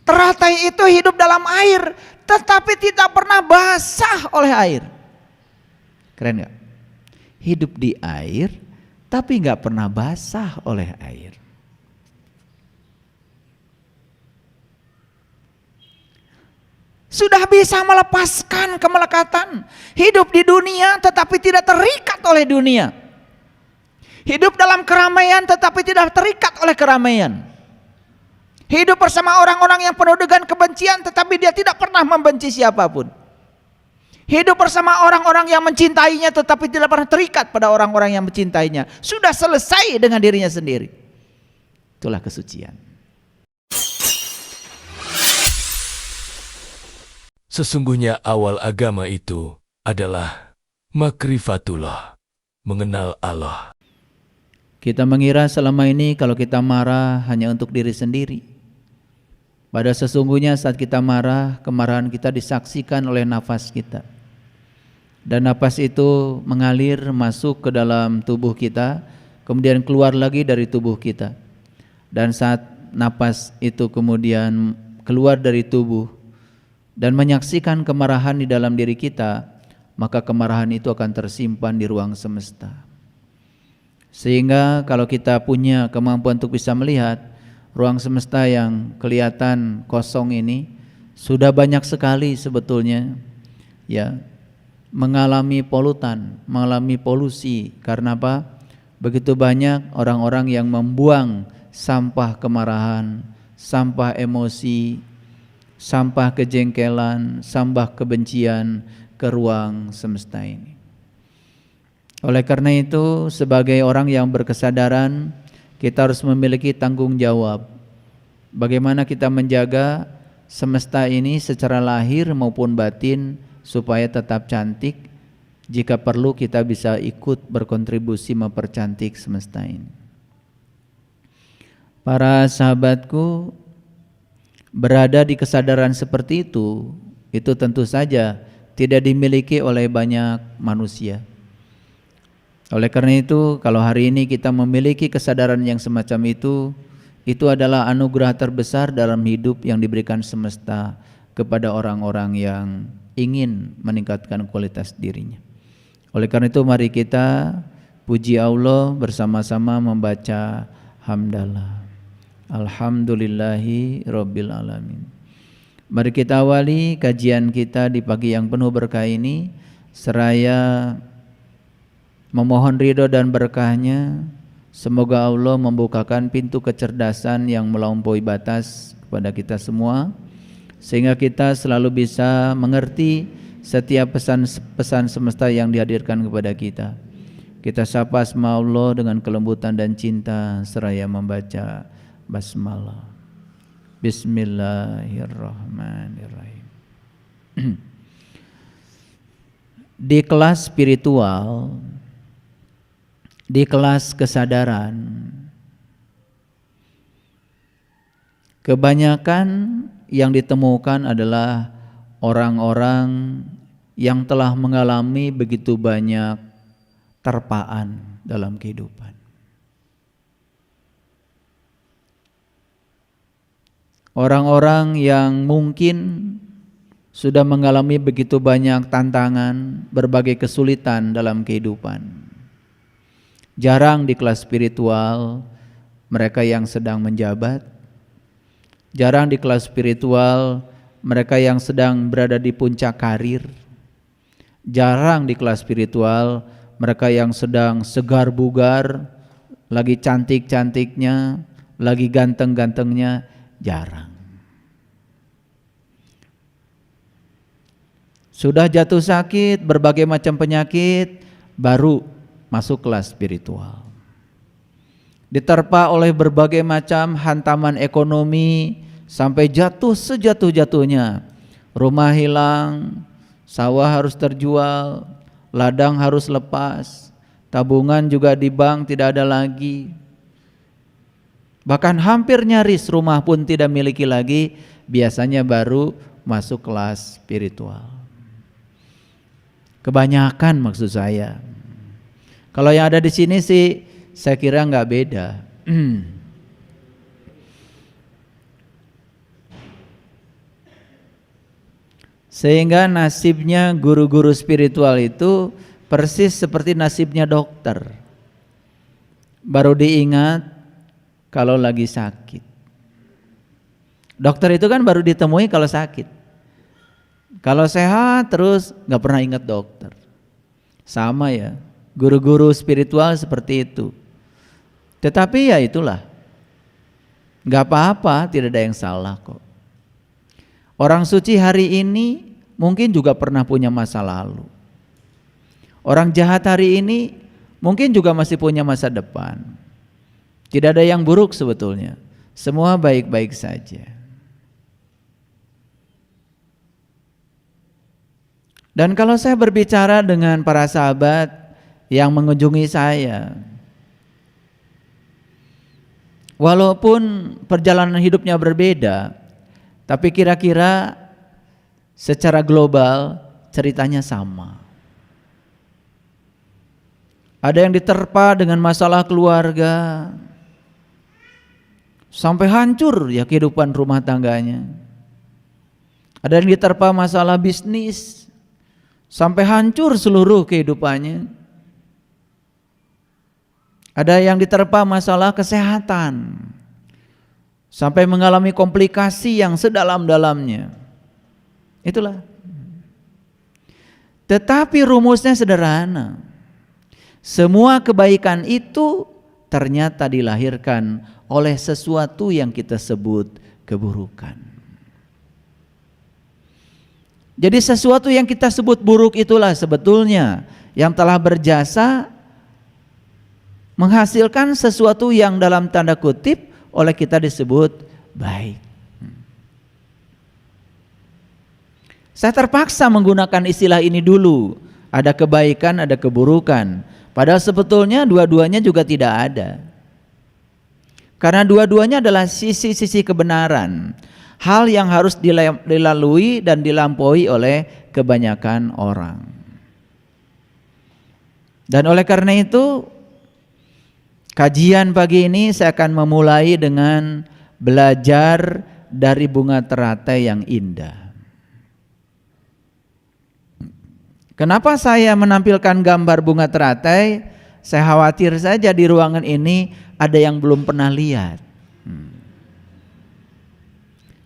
Teratai itu hidup dalam air, tetapi tidak pernah basah oleh air. Keren gak? Hidup di air, tapi gak pernah basah oleh air. Sudah bisa melepaskan kemelekatan. Hidup di dunia, tetapi tidak terikat oleh dunia. Hidup dalam keramaian, tetapi tidak terikat oleh keramaian. Hidup bersama orang-orang yang penuh dengan kebencian, tetapi dia tidak pernah membenci siapapun. Hidup bersama orang-orang yang mencintainya, tetapi tidak pernah terikat pada orang-orang yang mencintainya. Sudah selesai dengan dirinya sendiri. Itulah kesucian. Sesungguhnya awal agama itu adalah makrifatullah, mengenal Allah. Kita mengira selama ini kalau kita marah hanya untuk diri sendiri. Pada sesungguhnya saat kita marah, kemarahan kita disaksikan oleh nafas kita. Dan nafas itu mengalir masuk ke dalam tubuh kita, kemudian keluar lagi dari tubuh kita. Dan saat nafas itu kemudian keluar dari tubuh dan menyaksikan kemarahan di dalam diri kita, maka kemarahan itu akan tersimpan di ruang semesta. Sehingga kalau kita punya kemampuan untuk bisa melihat ruang semesta yang kelihatan kosong ini, sudah banyak sekali sebetulnya ya mengalami polutan, mengalami polusi. Karena apa? Begitu banyak orang-orang yang membuang sampah kemarahan, sampah emosi, sampah kejengkelan, sampah kebencian ke ruang semesta ini. Oleh karena itu, sebagai orang yang berkesadaran, kita harus memiliki tanggung jawab. Bagaimana kita menjaga semesta ini secara lahir maupun batin supaya tetap cantik. Jika perlu kita bisa ikut berkontribusi mempercantik semesta ini. Para sahabatku, berada di kesadaran seperti itu tentu saja tidak dimiliki oleh banyak manusia. Oleh karena itu, kalau hari ini kita memiliki kesadaran yang semacam itu adalah anugerah terbesar dalam hidup yang diberikan semesta kepada orang-orang yang ingin meningkatkan kualitas dirinya. Oleh karena itu, mari kita puji Allah bersama-sama membaca hamdalah. Alhamdulillahi Rabbil Alamin. Mari kita awali kajian kita di pagi yang penuh berkah ini, seraya memohon ridho dan berkahnya. Semoga Allah membukakan pintu kecerdasan yang melampaui batas kepada kita semua, sehingga kita selalu bisa mengerti setiap pesan-pesan semesta yang dihadirkan kepada kita. Kita sapa asma Allah dengan kelembutan dan cinta seraya membaca basmalah. Bismillahirrahmanirrahim. Di kelas spiritual, di kelas kesadaran, kebanyakan yang ditemukan adalah orang-orang yang telah mengalami begitu banyak terpaan dalam kehidupan. Orang-orang yang mungkin sudah mengalami begitu banyak tantangan, berbagai kesulitan dalam kehidupan. Jarang di kelas spiritual mereka yang sedang menjabat. Jarang di kelas spiritual mereka yang sedang berada di puncak karir. Jarang di kelas spiritual mereka yang sedang segar bugar, lagi cantik-cantiknya, lagi ganteng-gantengnya. Jarang. Sudah jatuh sakit, berbagai macam penyakit, baru masuk kelas spiritual. Diterpa oleh berbagai macam hantaman ekonomi sampai jatuh sejatuh-jatuhnya. Rumah hilang, sawah harus terjual, ladang harus lepas, tabungan juga di bank tidak ada lagi. Bahkan hampir nyaris rumah pun tidak miliki lagi, biasanya baru masuk kelas spiritual. Kebanyakan maksud saya. Kalau yang ada di sini sih saya kira nggak beda. Sehingga nasibnya guru-guru spiritual itu persis seperti nasibnya dokter. Baru diingat kalau lagi sakit. Dokter itu kan baru ditemui kalau sakit. Kalau sehat terus gak pernah ingat dokter. Sama ya, guru-guru spiritual seperti itu. Tetapi ya itulah, gak apa-apa, tidak ada yang salah kok. Orang suci hari ini mungkin juga pernah punya masa lalu. Orang jahat hari ini mungkin juga masih punya masa depan. Tidak ada yang buruk sebetulnya. Semua baik-baik saja. Dan kalau saya berbicara dengan para sahabat yang mengunjungi saya, walaupun perjalanan hidupnya berbeda, tapi kira-kira secara global ceritanya sama. Ada yang diterpa dengan masalah keluarga, sampai hancur ya kehidupan rumah tangganya. Ada yang diterpa masalah bisnis, sampai hancur seluruh kehidupannya. Ada yang diterpa masalah kesehatan, sampai mengalami komplikasi yang sedalam-dalamnya. Itulah. Tetapi rumusnya sederhana. Semua kebaikan itu ternyata dilahirkan oleh sesuatu yang kita sebut keburukan. Jadi sesuatu yang kita sebut buruk itulah sebetulnya yang telah berjasa menghasilkan sesuatu yang dalam tanda kutip oleh kita disebut baik. Saya terpaksa menggunakan istilah ini dulu. Ada kebaikan, ada keburukan. Padahal sebetulnya dua-duanya juga tidak ada. Karena dua-duanya adalah sisi-sisi kebenaran. Hal yang harus dilalui dan dilampaui oleh kebanyakan orang. Dan oleh karena itu, kajian pagi ini saya akan memulai dengan belajar dari bunga teratai yang indah. Kenapa saya menampilkan gambar bunga teratai? Saya khawatir saja di ruangan ini ada yang belum pernah lihat.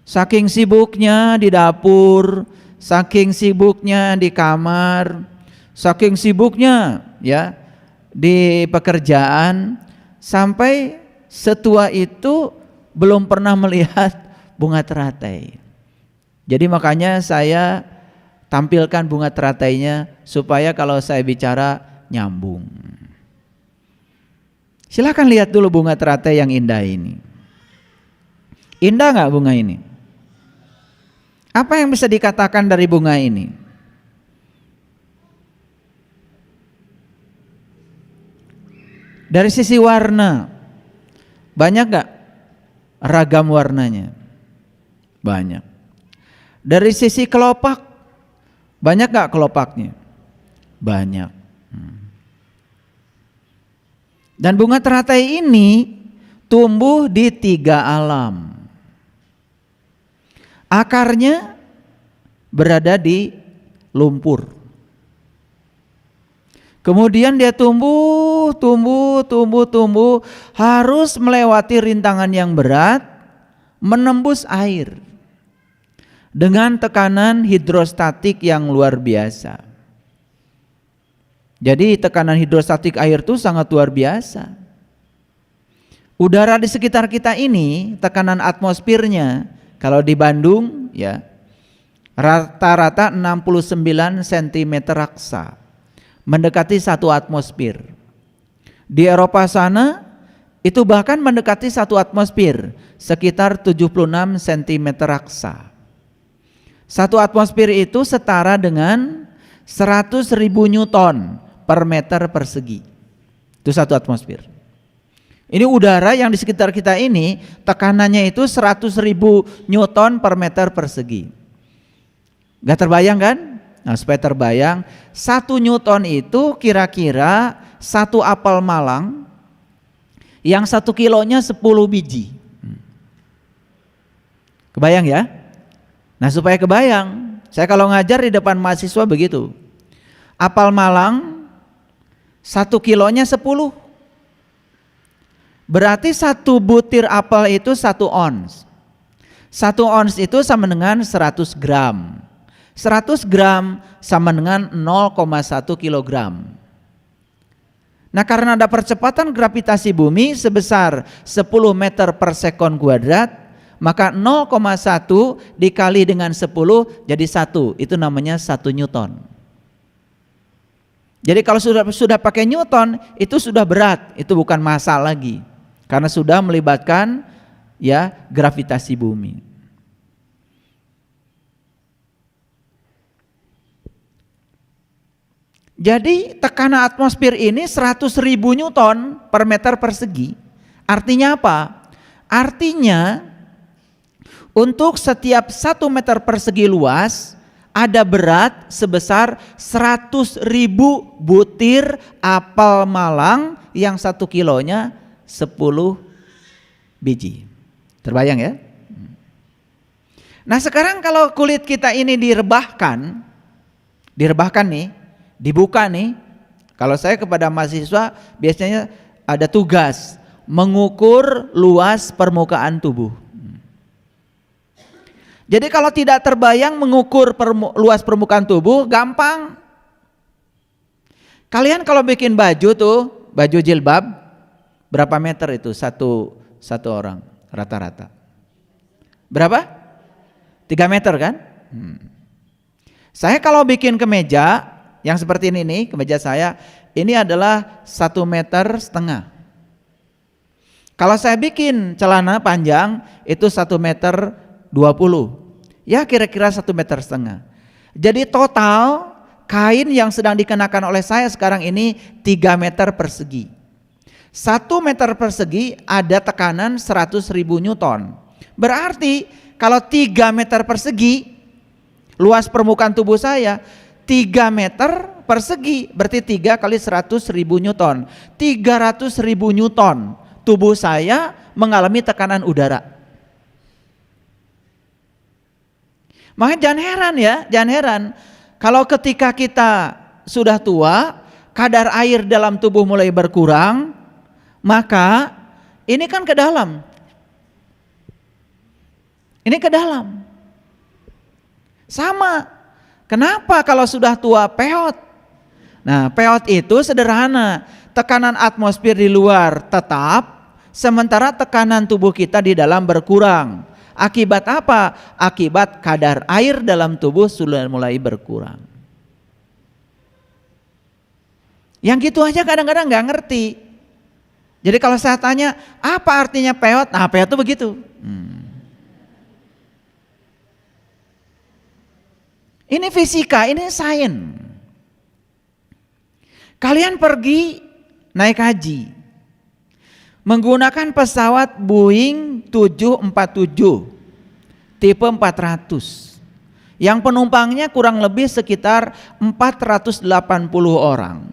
Saking sibuknya di dapur, saking sibuknya di kamar, saking sibuknya ya di pekerjaan, sampai setua itu belum pernah melihat bunga teratai. Jadi makanya saya tampilkan bunga teratainya supaya kalau saya bicara nyambung. Silakan lihat dulu bunga teratai yang indah ini. Indah nggak bunga ini? Apa yang bisa dikatakan dari bunga ini? Dari sisi warna, banyak nggak ragam warnanya? Banyak. Dari sisi kelopak, banyak gak kelopaknya? Banyak. Dan bunga teratai ini tumbuh di 3 alam. Akarnya berada di lumpur. Kemudian dia tumbuh, harus melewati rintangan yang berat, menembus air. Dengan tekanan hidrostatik yang luar biasa. Jadi tekanan hidrostatik air itu sangat luar biasa. Udara di sekitar kita ini, tekanan atmosfernya, kalau di Bandung ya rata-rata 69 cm raksa, mendekati 1 atmosfer. Di Eropa sana itu bahkan mendekati 1 atmosfer, sekitar 76 cm raksa. 1 atmosfer itu setara dengan 100.000 Newton per meter persegi. Itu 1 atmosfer. Ini udara yang di sekitar kita ini tekanannya itu 100.000 Newton per meter persegi. Gak terbayang kan? Nah, supaya terbayang, 1 Newton itu kira-kira 1 apel Malang yang 1 kilonya 10 biji. Kebayang ya? Nah, supaya kebayang, Saya kalau ngajar di depan mahasiswa begitu. Apel Malang 1 kilonya 10. Berarti 1 butir apel itu 1 ons. 1 ons itu sama dengan 100 gram. 100 gram sama dengan 0,1 kilogram. Nah, karena ada percepatan gravitasi bumi sebesar 10 meter per sekon kuadrat, maka 0,1 dikali dengan 10 jadi 1. Itu namanya 1 Newton. Jadi kalau sudah pakai Newton, itu sudah berat, itu bukan massa lagi. Karena sudah melibatkan ya gravitasi bumi. Jadi tekanan atmosfer ini 100.000 Newton per meter persegi. Artinya apa? Artinya untuk setiap 1 meter persegi luas ada berat sebesar 100.000 butir apel Malang yang 1 kilonya 10 biji. Terbayang ya? Nah sekarang kalau kulit kita ini direbahkan nih, dibuka nih, kalau saya kepada mahasiswa biasanya ada tugas mengukur luas permukaan tubuh. Jadi kalau tidak terbayang mengukur luas permukaan tubuh gampang. Kalian kalau bikin baju tuh, baju jilbab, berapa meter itu satu orang rata-rata? Berapa? 3 meter kan? Saya kalau bikin kemeja yang seperti ini nih, kemeja saya, ini adalah 1,5 meter. Kalau saya bikin celana panjang itu 1,20 meter. Ya kira-kira 1,5 meter. Jadi total kain yang sedang dikenakan oleh saya sekarang ini 3 meter persegi. 1 meter persegi ada tekanan 100.000 Newton. Berarti kalau 3 meter persegi luas permukaan tubuh saya 3 meter persegi, berarti 3 kali 100.000 Newton. 300.000 Newton tubuh saya mengalami tekanan udara. Makanya jangan heran kalau ketika kita sudah tua, kadar air dalam tubuh mulai berkurang, maka ini kan ke dalam. Ini ke dalam. Sama. Kenapa kalau sudah tua peot? Nah, peot itu sederhana. Tekanan atmosfer di luar tetap, sementara tekanan tubuh kita di dalam berkurang. Akibat apa? Akibat kadar air dalam tubuh sudah mulai berkurang. Yang gitu aja kadang-kadang nggak ngerti. Jadi kalau saya tanya, apa artinya peot? Nah, peot itu begitu. Ini fisika, ini sains. Kalian pergi naik haji menggunakan pesawat Boeing 747 tipe 400 yang penumpangnya kurang lebih sekitar 480 orang.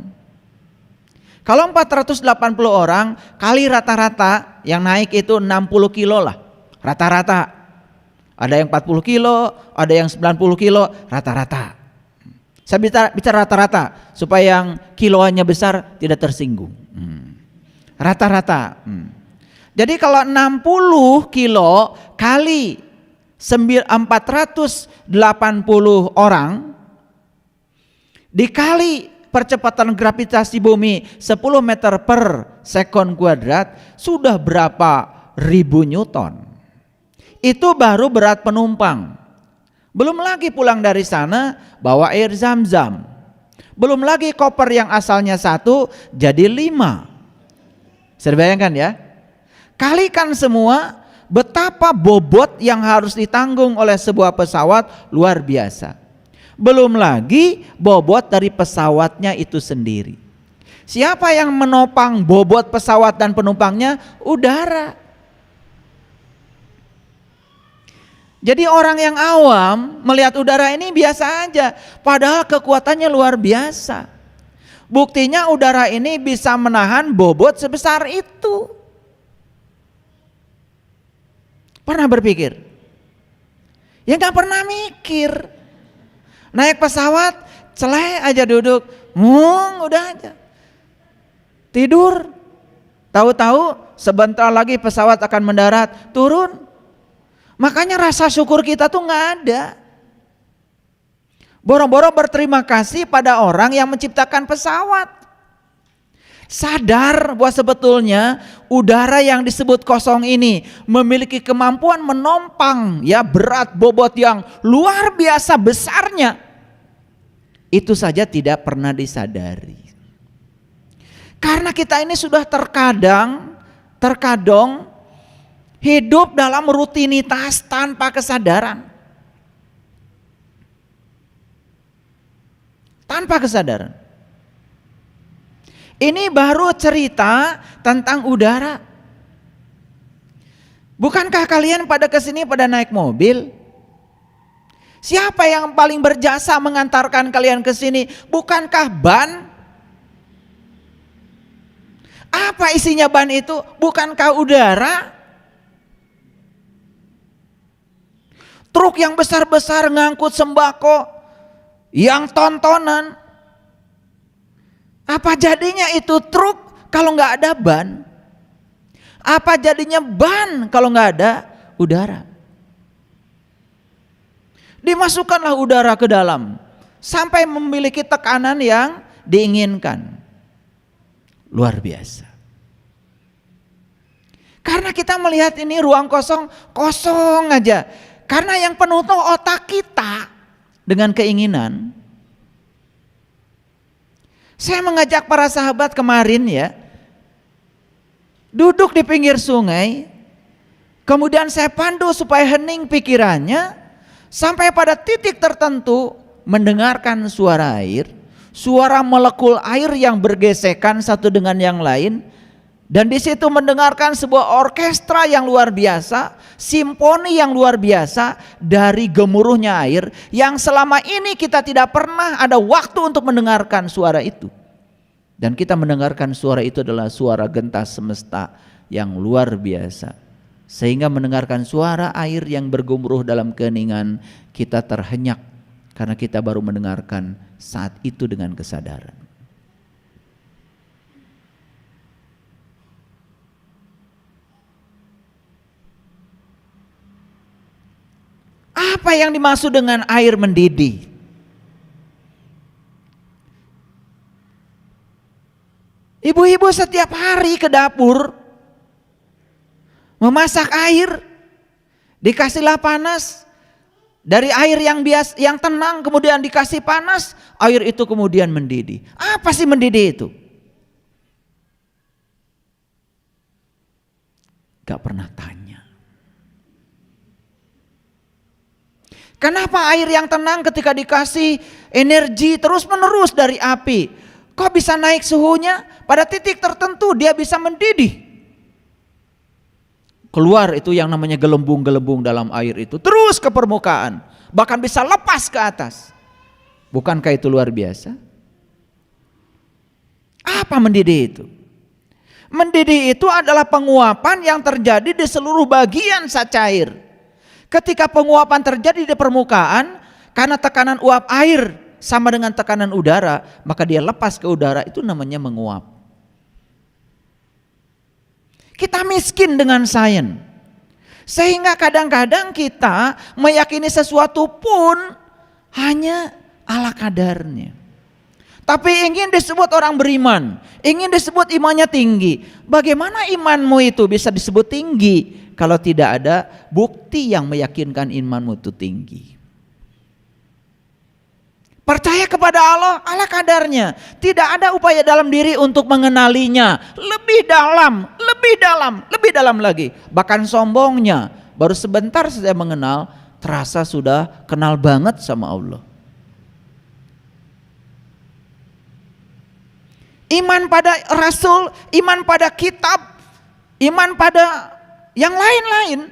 Kalau 480 orang kali rata-rata yang naik itu 60 kilo lah rata-rata. Ada yang 40 kilo, ada yang 90 kilo, rata-rata. Saya bicara rata-rata supaya yang kiloannya besar tidak tersinggung. Rata-rata. Jadi kalau 60 kilo kali 480 orang dikali percepatan gravitasi bumi 10 meter per sekon kuadrat sudah berapa ribu Newton. Itu baru berat penumpang. Belum lagi pulang dari sana bawa air zam-zam. Belum lagi koper yang asalnya 1 jadi 5. Bisa dibayangkan ya? Kalikan semua betapa bobot yang harus ditanggung oleh sebuah pesawat luar biasa. Belum lagi bobot dari pesawatnya itu sendiri. Siapa yang menopang bobot pesawat dan penumpangnya? Udara. Jadi orang yang awam melihat udara ini biasa aja, padahal kekuatannya luar biasa. Buktinya udara ini bisa menahan bobot sebesar itu. Pernah berpikir? Ya gak pernah mikir. Naik pesawat, celai aja duduk, udah aja. Tidur. Tahu-tahu sebentar lagi pesawat akan mendarat, turun. Makanya rasa syukur kita tuh nggak ada. Boro-boro berterima kasih pada orang yang menciptakan pesawat. Sadar bahwa sebetulnya udara yang disebut kosong ini memiliki kemampuan menompang ya berat bobot yang luar biasa besarnya. Itu saja tidak pernah disadari. Karena kita ini sudah terkadang hidup dalam rutinitas tanpa kesadaran. Tanpa kesadaran. Ini baru cerita tentang udara. Bukankah kalian pada kesini pada naik mobil? Siapa yang paling berjasa mengantarkan kalian ke sini? Bukankah ban? Apa isinya ban itu? Bukankah udara? Truk yang besar-besar ngangkut sembako, yang tontonan. Apa jadinya itu truk kalau nggak ada ban? Apa jadinya ban kalau nggak ada udara? Dimasukkanlah udara ke dalam sampai memiliki tekanan yang diinginkan. Luar biasa. Karena kita melihat ini ruang kosong aja. Karena yang penuh tuh otak kita dengan keinginan. Saya mengajak para sahabat kemarin ya, duduk di pinggir sungai, kemudian saya pandu supaya hening pikirannya, sampai pada titik tertentu mendengarkan suara air, suara molekul air yang bergesekan satu dengan yang lain, dan di situ mendengarkan sebuah orkestra yang luar biasa, simfoni yang luar biasa dari gemuruhnya air yang selama ini kita tidak pernah ada waktu untuk mendengarkan suara itu. Dan kita mendengarkan suara itu adalah suara gentas semesta yang luar biasa. Sehingga mendengarkan suara air yang bergemuruh dalam keheningan, kita terhenyak karena kita baru mendengarkan saat itu dengan kesadaran. Apa yang dimaksud dengan air mendidih? Ibu-ibu setiap hari ke dapur memasak air, dikasihlah panas, dari air yang biasa, yang tenang kemudian dikasih panas, air itu kemudian mendidih. Apa sih mendidih itu? Gak pernah tanya. Kenapa air yang tenang ketika dikasih energi terus menerus dari api, kok bisa naik suhunya? Pada titik tertentu dia bisa mendidih. Keluar itu yang namanya gelembung-gelembung dalam air itu, terus ke permukaan, bahkan bisa lepas ke atas. Bukankah itu luar biasa? Apa mendidih itu? Mendidih itu adalah penguapan yang terjadi di seluruh bagian zat cair. Ketika penguapan terjadi di permukaan, karena tekanan uap air sama dengan tekanan udara, maka dia lepas ke udara, itu namanya menguap. Kita miskin dengan sains, sehingga kadang-kadang kita meyakini sesuatu pun hanya ala kadarnya. Tapi ingin disebut orang beriman, ingin disebut imannya tinggi. Bagaimana imanmu itu bisa disebut tinggi kalau tidak ada bukti yang meyakinkan imanmu itu tinggi? Percaya kepada Allah, ala kadarnya. Tidak ada upaya dalam diri untuk mengenalinya lebih dalam, lebih dalam lagi. Bahkan sombongnya, baru sebentar saja mengenal, terasa sudah kenal banget sama Allah. Iman pada Rasul, iman pada kitab, iman pada yang lain-lain.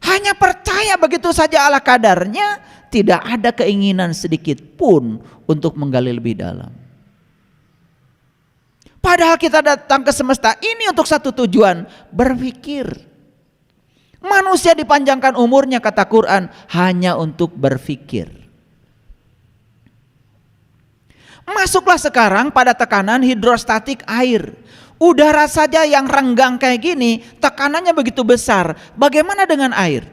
Hanya percaya begitu saja ala kadarnya, tidak ada keinginan sedikit pun untuk menggali lebih dalam. Padahal kita datang ke semesta ini untuk satu tujuan, berpikir. Manusia dipanjangkan umurnya kata Quran hanya untuk berpikir. Masuklah sekarang pada tekanan hidrostatik air. Udara saja yang renggang kayak gini, tekanannya begitu besar. Bagaimana dengan air?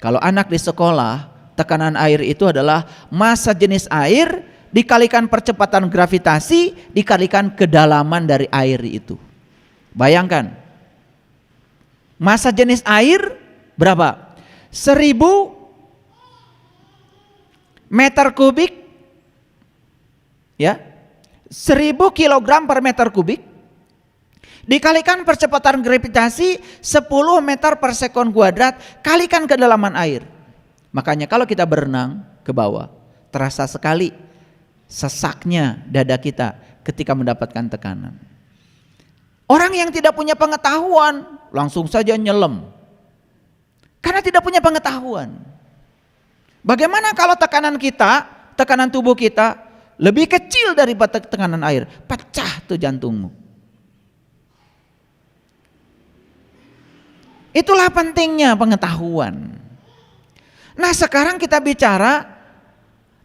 Kalau anak di sekolah, tekanan air itu adalah massa jenis air dikalikan percepatan gravitasi dikalikan kedalaman dari air itu. Bayangkan, massa jenis air berapa? 1000 meter kubik, ya, 1000 kilogram per meter kubik dikalikan percepatan gravitasi 10 meter per sekon kuadrat kalikan kedalaman air. Makanya kalau kita berenang ke bawah, terasa sekali sesaknya dada kita ketika mendapatkan tekanan. Orang yang tidak punya pengetahuan langsung saja nyelam karena tidak punya pengetahuan. Bagaimana kalau tekanan kita, tekanan tubuh kita lebih kecil daripada tekanan air? Pecah tuh jantungmu. Itulah pentingnya pengetahuan. Nah, sekarang kita bicara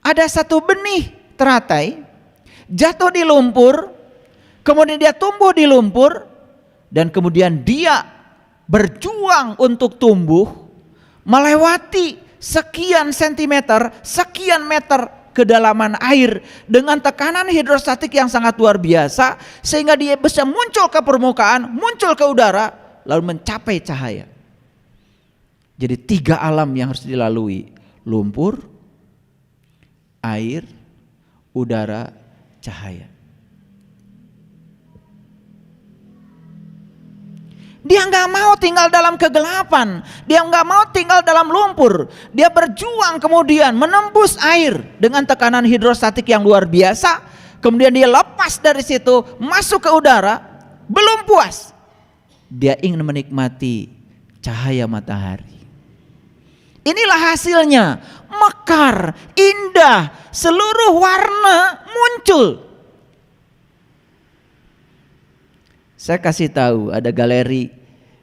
ada satu benih teratai jatuh di lumpur, kemudian dia tumbuh di lumpur, dan kemudian dia berjuang untuk tumbuh melewati sekian sentimeter, sekian meter kedalaman air dengan tekanan hidrostatik yang sangat luar biasa sehingga dia bisa muncul ke permukaan, muncul ke udara lalu mencapai cahaya. Jadi 3 alam yang harus dilalui: lumpur, air, udara, cahaya. Dia nggak mau tinggal dalam kegelapan, dia nggak mau tinggal dalam lumpur. Dia berjuang kemudian menembus air dengan tekanan hidrostatik yang luar biasa. Kemudian dia lepas dari situ, masuk ke udara. Belum puas, dia ingin menikmati cahaya matahari. Inilah hasilnya, mekar, indah, seluruh warna muncul. Saya kasih tahu ada galeri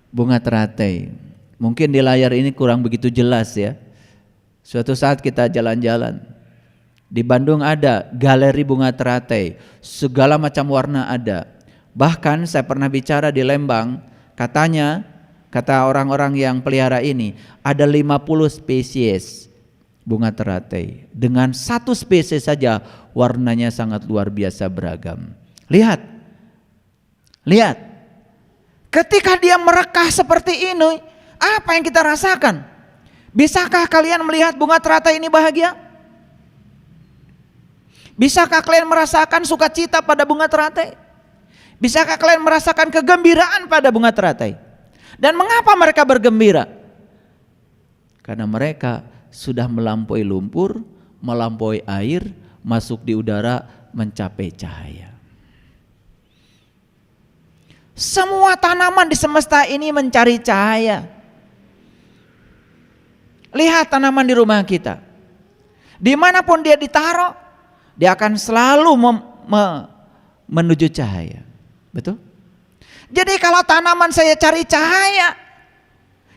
bunga teratai. Mungkin di layar ini kurang begitu jelas ya. Suatu saat kita jalan-jalan. Di Bandung ada galeri bunga teratai. Segala macam warna ada. Bahkan saya pernah bicara di Lembang. Katanya, kata orang-orang yang pelihara ini, ada 50 spesies bunga teratai. Dengan satu spesies saja warnanya sangat luar biasa beragam. Lihat. Lihat, ketika dia merekah seperti ini, apa yang kita rasakan? Bisakah kalian melihat bunga teratai ini bahagia? Bisakah kalian merasakan sukacita pada bunga teratai? Bisakah kalian merasakan kegembiraan pada bunga teratai? Dan mengapa mereka bergembira? Karena mereka sudah melampaui lumpur, melampaui air, masuk di udara, mencapai cahaya. Semua tanaman di semesta ini mencari cahaya. Lihat tanaman di rumah kita. Dimanapun dia ditaruh, dia akan selalu menuju cahaya. Betul? Jadi kalau tanaman saya cari cahaya,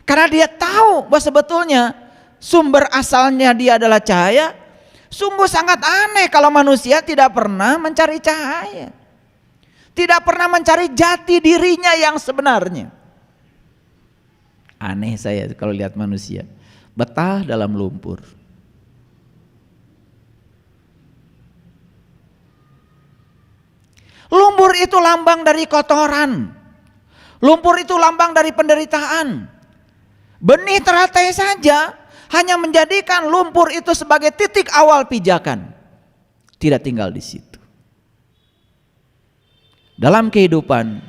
karena dia tahu bahwa sebetulnya sumber asalnya dia adalah cahaya, sungguh sangat aneh kalau manusia tidak pernah mencari cahaya. Tidak pernah mencari jati dirinya yang sebenarnya. Aneh saya kalau lihat manusia betah dalam lumpur. Lumpur itu lambang dari kotoran. Lumpur itu lambang dari penderitaan. Benih teratai saja hanya menjadikan lumpur itu sebagai titik awal pijakan. Tidak tinggal di situ. Dalam kehidupan,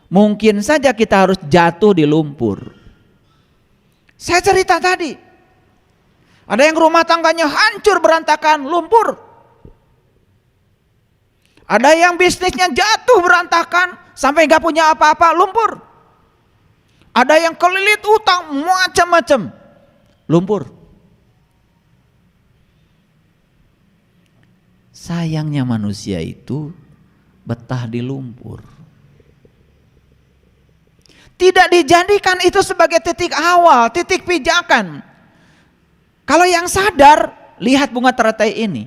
mungkin saja kita harus jatuh di lumpur. Saya cerita tadi, ada yang rumah tangganya hancur berantakan, lumpur. Ada yang bisnisnya jatuh berantakan, sampai gak punya apa-apa, lumpur. Ada yang kelilit utang, macam-macam, lumpur. Sayangnya manusia itu betah di lumpur. Tidak dijadikan itu sebagai titik awal, titik pijakan. Kalau yang sadar, lihat bunga teratai ini.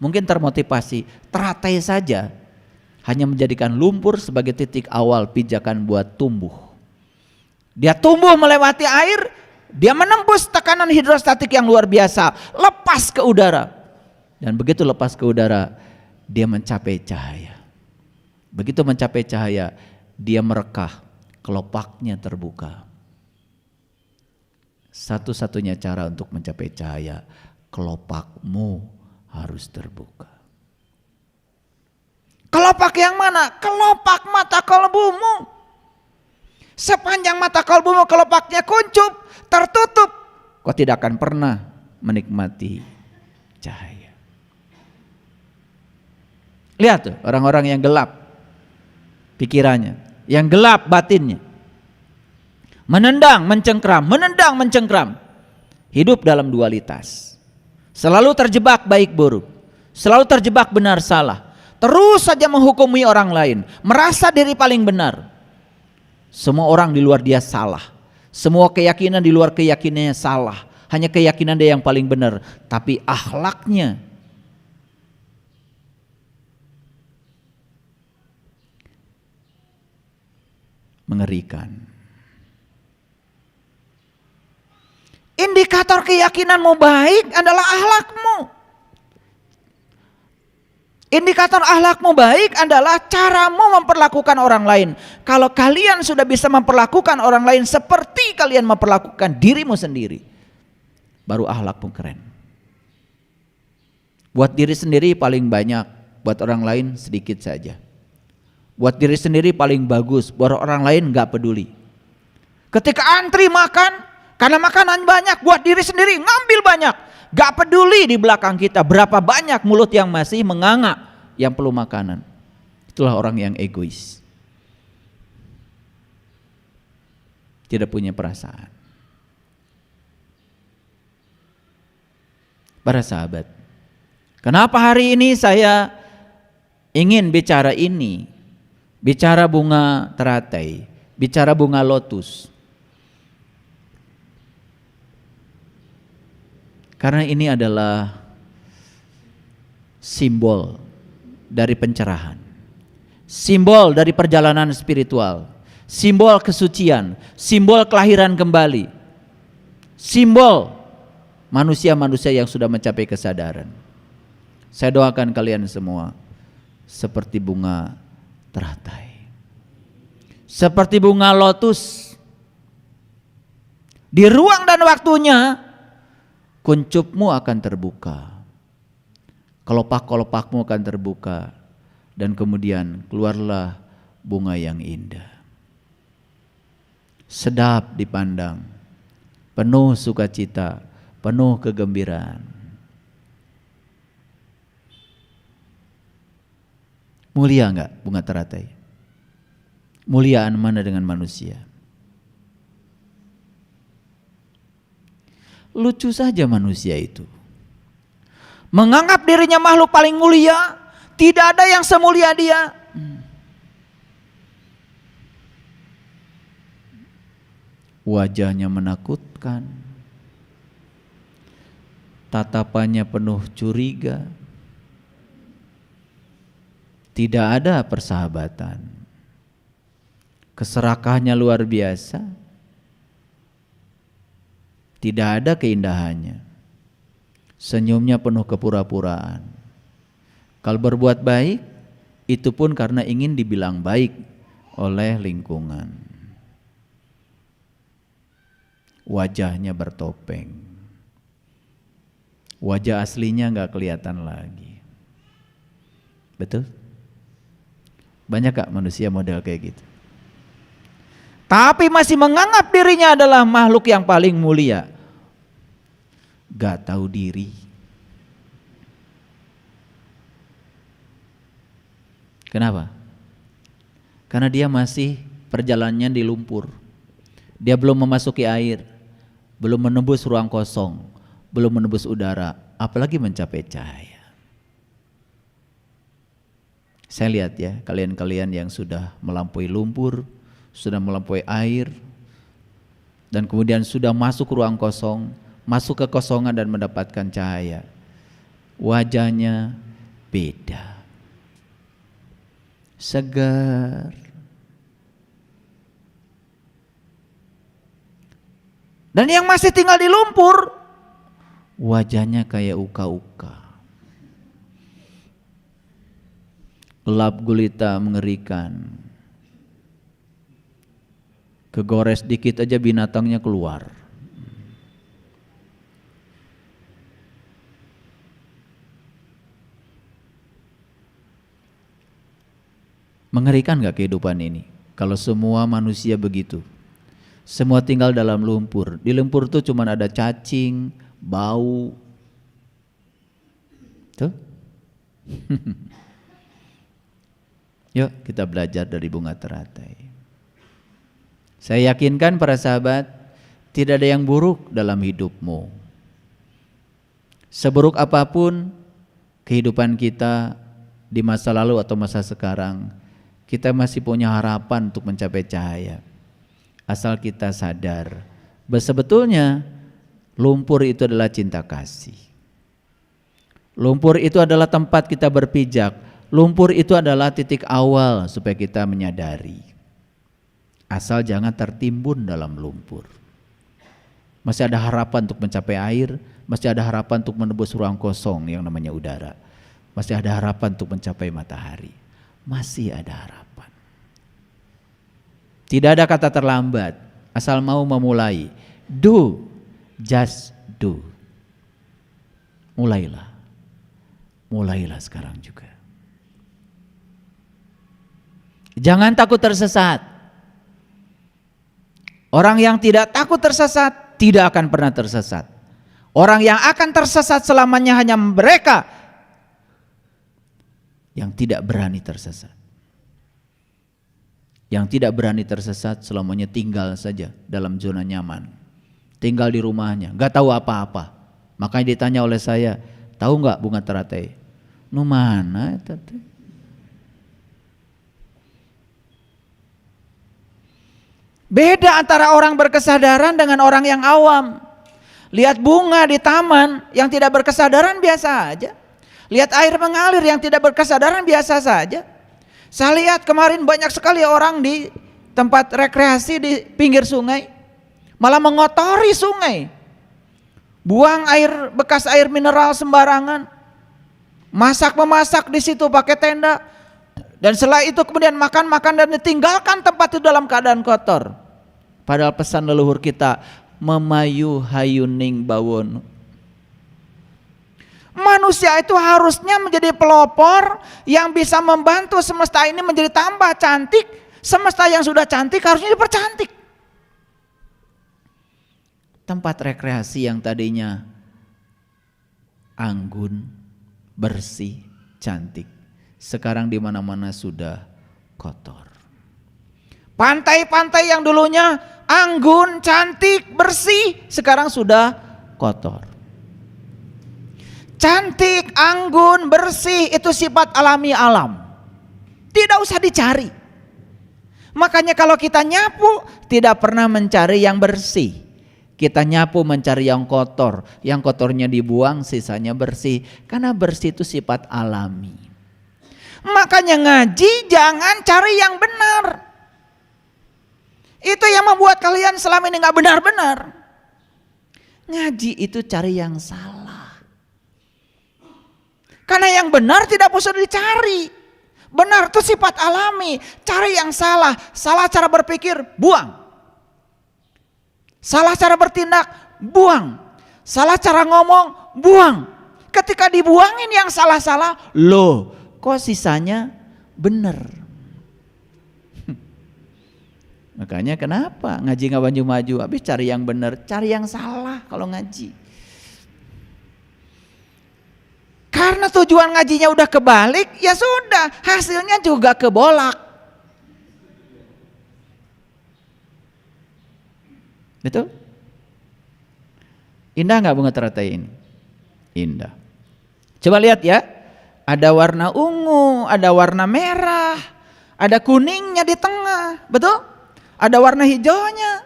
mungkin termotivasi, teratai saja hanya menjadikan lumpur sebagai titik awal pijakan buat tumbuh. Dia tumbuh melewati air, dia menembus tekanan hidrostatik yang luar biasa, lepas ke udara. Dan begitu lepas ke udara, dia mencapai cahaya. Begitu mencapai cahaya, dia merekah, kelopaknya terbuka. Satu-satunya cara untuk mencapai cahaya, kelopakmu harus terbuka. Kelopak yang mana? Kelopak mata kalbumu. Sepanjang mata kalbumu kelopaknya kuncup, tertutup, kau tidak akan pernah menikmati cahaya. Lihat tuh orang-orang yang gelap pikirannya, yang gelap batinnya, menendang, mencengkram, hidup dalam dualitas, selalu terjebak baik buruk, selalu terjebak benar salah, terus saja menghukumi orang lain, merasa diri paling benar. Semua orang di luar dia salah, semua keyakinan di luar keyakinannya salah, hanya keyakinan dia yang paling benar, tapi akhlaknya mengerikan. Indikator keyakinanmu baik adalah akhlakmu. Indikator akhlakmu baik adalah caramu memperlakukan orang lain. Kalau kalian sudah bisa memperlakukan orang lain seperti kalian memperlakukan dirimu sendiri, baru akhlakmu keren. Buat diri sendiri paling banyak, buat orang lain sedikit saja. Buat diri sendiri paling bagus, buat orang lain gak peduli. Ketika antri makan, karena makanan banyak, buat diri sendiri ngambil banyak. Gak peduli di belakang kita berapa banyak mulut yang masih menganga yang perlu makanan. Itulah orang yang egois, tidak punya perasaan. Para sahabat, kenapa hari ini saya ingin bicara ini, bicara bunga teratai, bicara bunga lotus? Karena ini adalah simbol dari pencerahan, simbol dari perjalanan spiritual, simbol kesucian, simbol kelahiran kembali, simbol manusia-manusia yang sudah mencapai kesadaran. Saya doakan kalian semua seperti bunga teratai, seperti bunga lotus. Di ruang dan waktunya kuncupmu akan terbuka, kelopak-kelopakmu akan terbuka, dan kemudian keluarlah bunga yang indah, sedap dipandang, penuh sukacita, penuh kegembiraan. Mulia enggak bunga teratai? Muliaan mana dengan manusia? Lucu saja manusia itu, menganggap dirinya makhluk paling mulia, tidak ada yang semulia dia. Wajahnya menakutkan, tatapannya penuh curiga, tidak ada persahabatan, keserakahannya luar biasa, tidak ada keindahannya, senyumnya penuh kepura-puraan. Kalau berbuat baik, itu pun karena ingin dibilang baik oleh lingkungan. Wajahnya bertopeng, wajah aslinya gak kelihatan lagi. Betul? Banyak gak manusia model kayak gitu? Tapi masih menganggap dirinya adalah makhluk yang paling mulia. Gak tahu diri. Kenapa? Karena dia masih perjalanannya di lumpur. Dia belum memasuki air, belum menembus ruang kosong, belum menembus udara, apalagi mencapai cahaya. Saya lihat ya, kalian-kalian yang sudah melampaui lumpur, sudah melampaui air, dan kemudian sudah masuk ruang kosong, masuk ke kosongan dan mendapatkan cahaya. Wajahnya beda. Segar. Dan yang masih tinggal di lumpur, wajahnya kayak uka-uka. Gelap gulita mengerikan. Kegores dikit aja binatangnya keluar. Mengerikan gak kehidupan ini? Kalau semua manusia begitu, semua tinggal dalam lumpur. Di lumpur tuh cuma ada cacing, bau. Tuh. Yuk kita belajar dari bunga teratai. Saya yakinkan para sahabat, tidak ada yang buruk dalam hidupmu. Seburuk apapun kehidupan kita di masa lalu atau masa sekarang, kita masih punya harapan untuk mencapai cahaya. Asal kita sadar bahwa sebetulnya lumpur itu adalah cinta kasih. Lumpur itu adalah tempat kita berpijak. Lumpur itu adalah titik awal supaya kita menyadari. Asal jangan tertimbun dalam lumpur. Masih ada harapan untuk mencapai air, masih ada harapan untuk menembus ruang kosong yang namanya udara. Masih ada harapan untuk mencapai matahari. Masih ada harapan. Tidak ada kata terlambat, asal mau memulai. Do, just do. Mulailah. Mulailah sekarang juga. Jangan takut tersesat. Orang yang tidak takut tersesat tidak akan pernah tersesat. Orang yang akan tersesat selamanya hanya mereka yang tidak berani tersesat. Yang tidak berani tersesat selamanya tinggal saja dalam zona nyaman. Tinggal di rumahnya, gak tahu apa-apa. Makanya ditanya oleh saya, tahu gak bunga teratai? Nu mana itu? Beda antara orang berkesadaran dengan orang yang awam. Lihat bunga di taman yang tidak berkesadaran biasa aja. Lihat air mengalir yang tidak berkesadaran biasa saja. Saya lihat kemarin banyak sekali orang di tempat rekreasi di pinggir sungai. Malah mengotori sungai. Buang air, bekas air mineral sembarangan. Masak-memasak di situ pakai tenda. Dan setelah itu kemudian makan-makan dan ditinggalkan tempat itu dalam keadaan kotor. Padahal pesan leluhur kita, memayu hayuning bawon. Manusia itu harusnya menjadi pelopor yang bisa membantu semesta ini menjadi tambah cantik. Semesta yang sudah cantik harusnya dipercantik. Tempat rekreasi yang tadinya anggun, bersih, cantik, sekarang di mana-mana sudah kotor. Pantai-pantai yang dulunya anggun, cantik, bersih, sekarang sudah kotor. Cantik, anggun, bersih itu sifat alami alam. Tidak usah dicari. Makanya kalau kita nyapu tidak pernah mencari yang bersih. Kita nyapu mencari yang kotor. Yang kotornya dibuang, sisanya bersih. Karena bersih itu sifat alami. Makanya ngaji jangan cari yang benar. Itu yang membuat kalian selama ini gak benar-benar. Ngaji itu cari yang salah. Karena yang benar tidak usah dicari. Benar itu sifat alami. Cari yang salah. Salah cara berpikir, buang. Salah cara bertindak, buang. Salah cara ngomong, buang. Ketika dibuangin yang salah-salah, loh kok sisanya benar. Makanya kenapa ngaji gak maju-maju, habis cari yang benar, cari yang salah kalau ngaji. Karena tujuan ngajinya udah kebalik, ya sudah, hasilnya juga kebolak. Betul? Indah gak bunga teratai ini? Indah. Coba lihat ya, ada warna ungu, ada warna merah, ada kuningnya di tengah, betul? Ada warna hijaunya.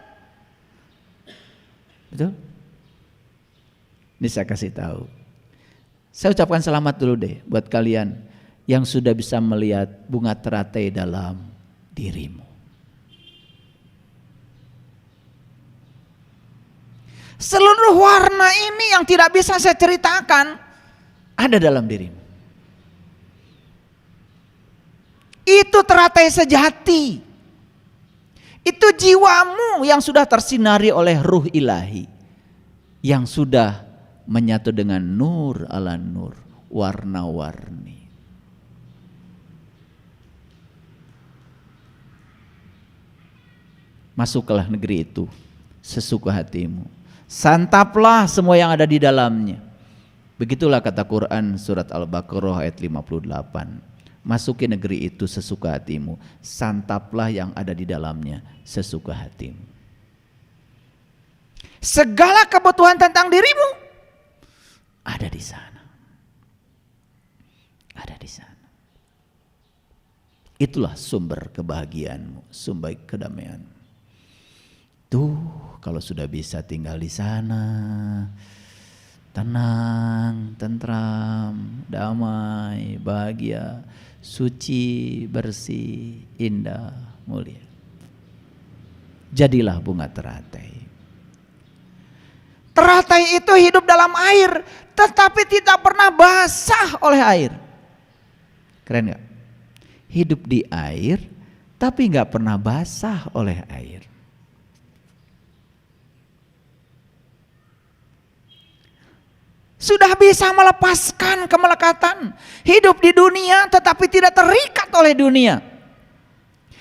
Betul? Ini saya kasih tahu. Saya ucapkan selamat dulu deh buat kalian yang sudah bisa melihat bunga teratai dalam dirimu. Seluruh warna ini yang tidak bisa saya ceritakan ada dalam dirimu. Itu teratai sejati. Itu jiwamu yang sudah tersinari oleh ruh ilahi, yang sudah menyatu dengan nur ala nur, warna-warni. Masuklah negeri itu sesuka hatimu. Santaplah semua yang ada di dalamnya. Begitulah kata Quran surat Al-Baqarah ayat 58. Masuki negeri itu sesuka hatimu, santaplah yang ada di dalamnya sesuka hatimu. Segala kebutuhan tentang dirimu ada di sana. Ada di sana. Itulah sumber kebahagiaanmu, sumber kedamaianmu. Tuh, kalau sudah bisa tinggal di sana, tenang, tentram, damai, bahagia, suci, bersih, indah, mulia. Jadilah bunga teratai. Teratai itu hidup dalam air, tetapi tidak pernah basah oleh air. Keren gak? Hidup di air, tapi gak pernah basah oleh air. Sudah bisa melepaskan kemelekatan. Hidup di dunia tetapi tidak terikat oleh dunia.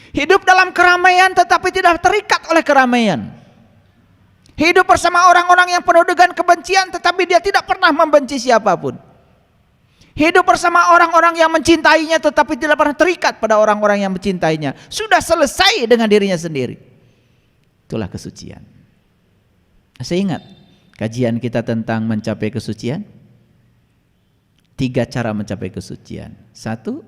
Hidup dalam keramaian tetapi tidak terikat oleh keramaian. Hidup bersama orang-orang yang penuh dengan kebencian tetapi dia tidak pernah membenci siapapun. Hidup bersama orang-orang yang mencintainya tetapi tidak pernah terikat pada orang-orang yang mencintainya. Sudah selesai dengan dirinya sendiri. Itulah kesucian. Saya ingat kajian kita tentang mencapai kesucian. 3 cara mencapai kesucian. 1,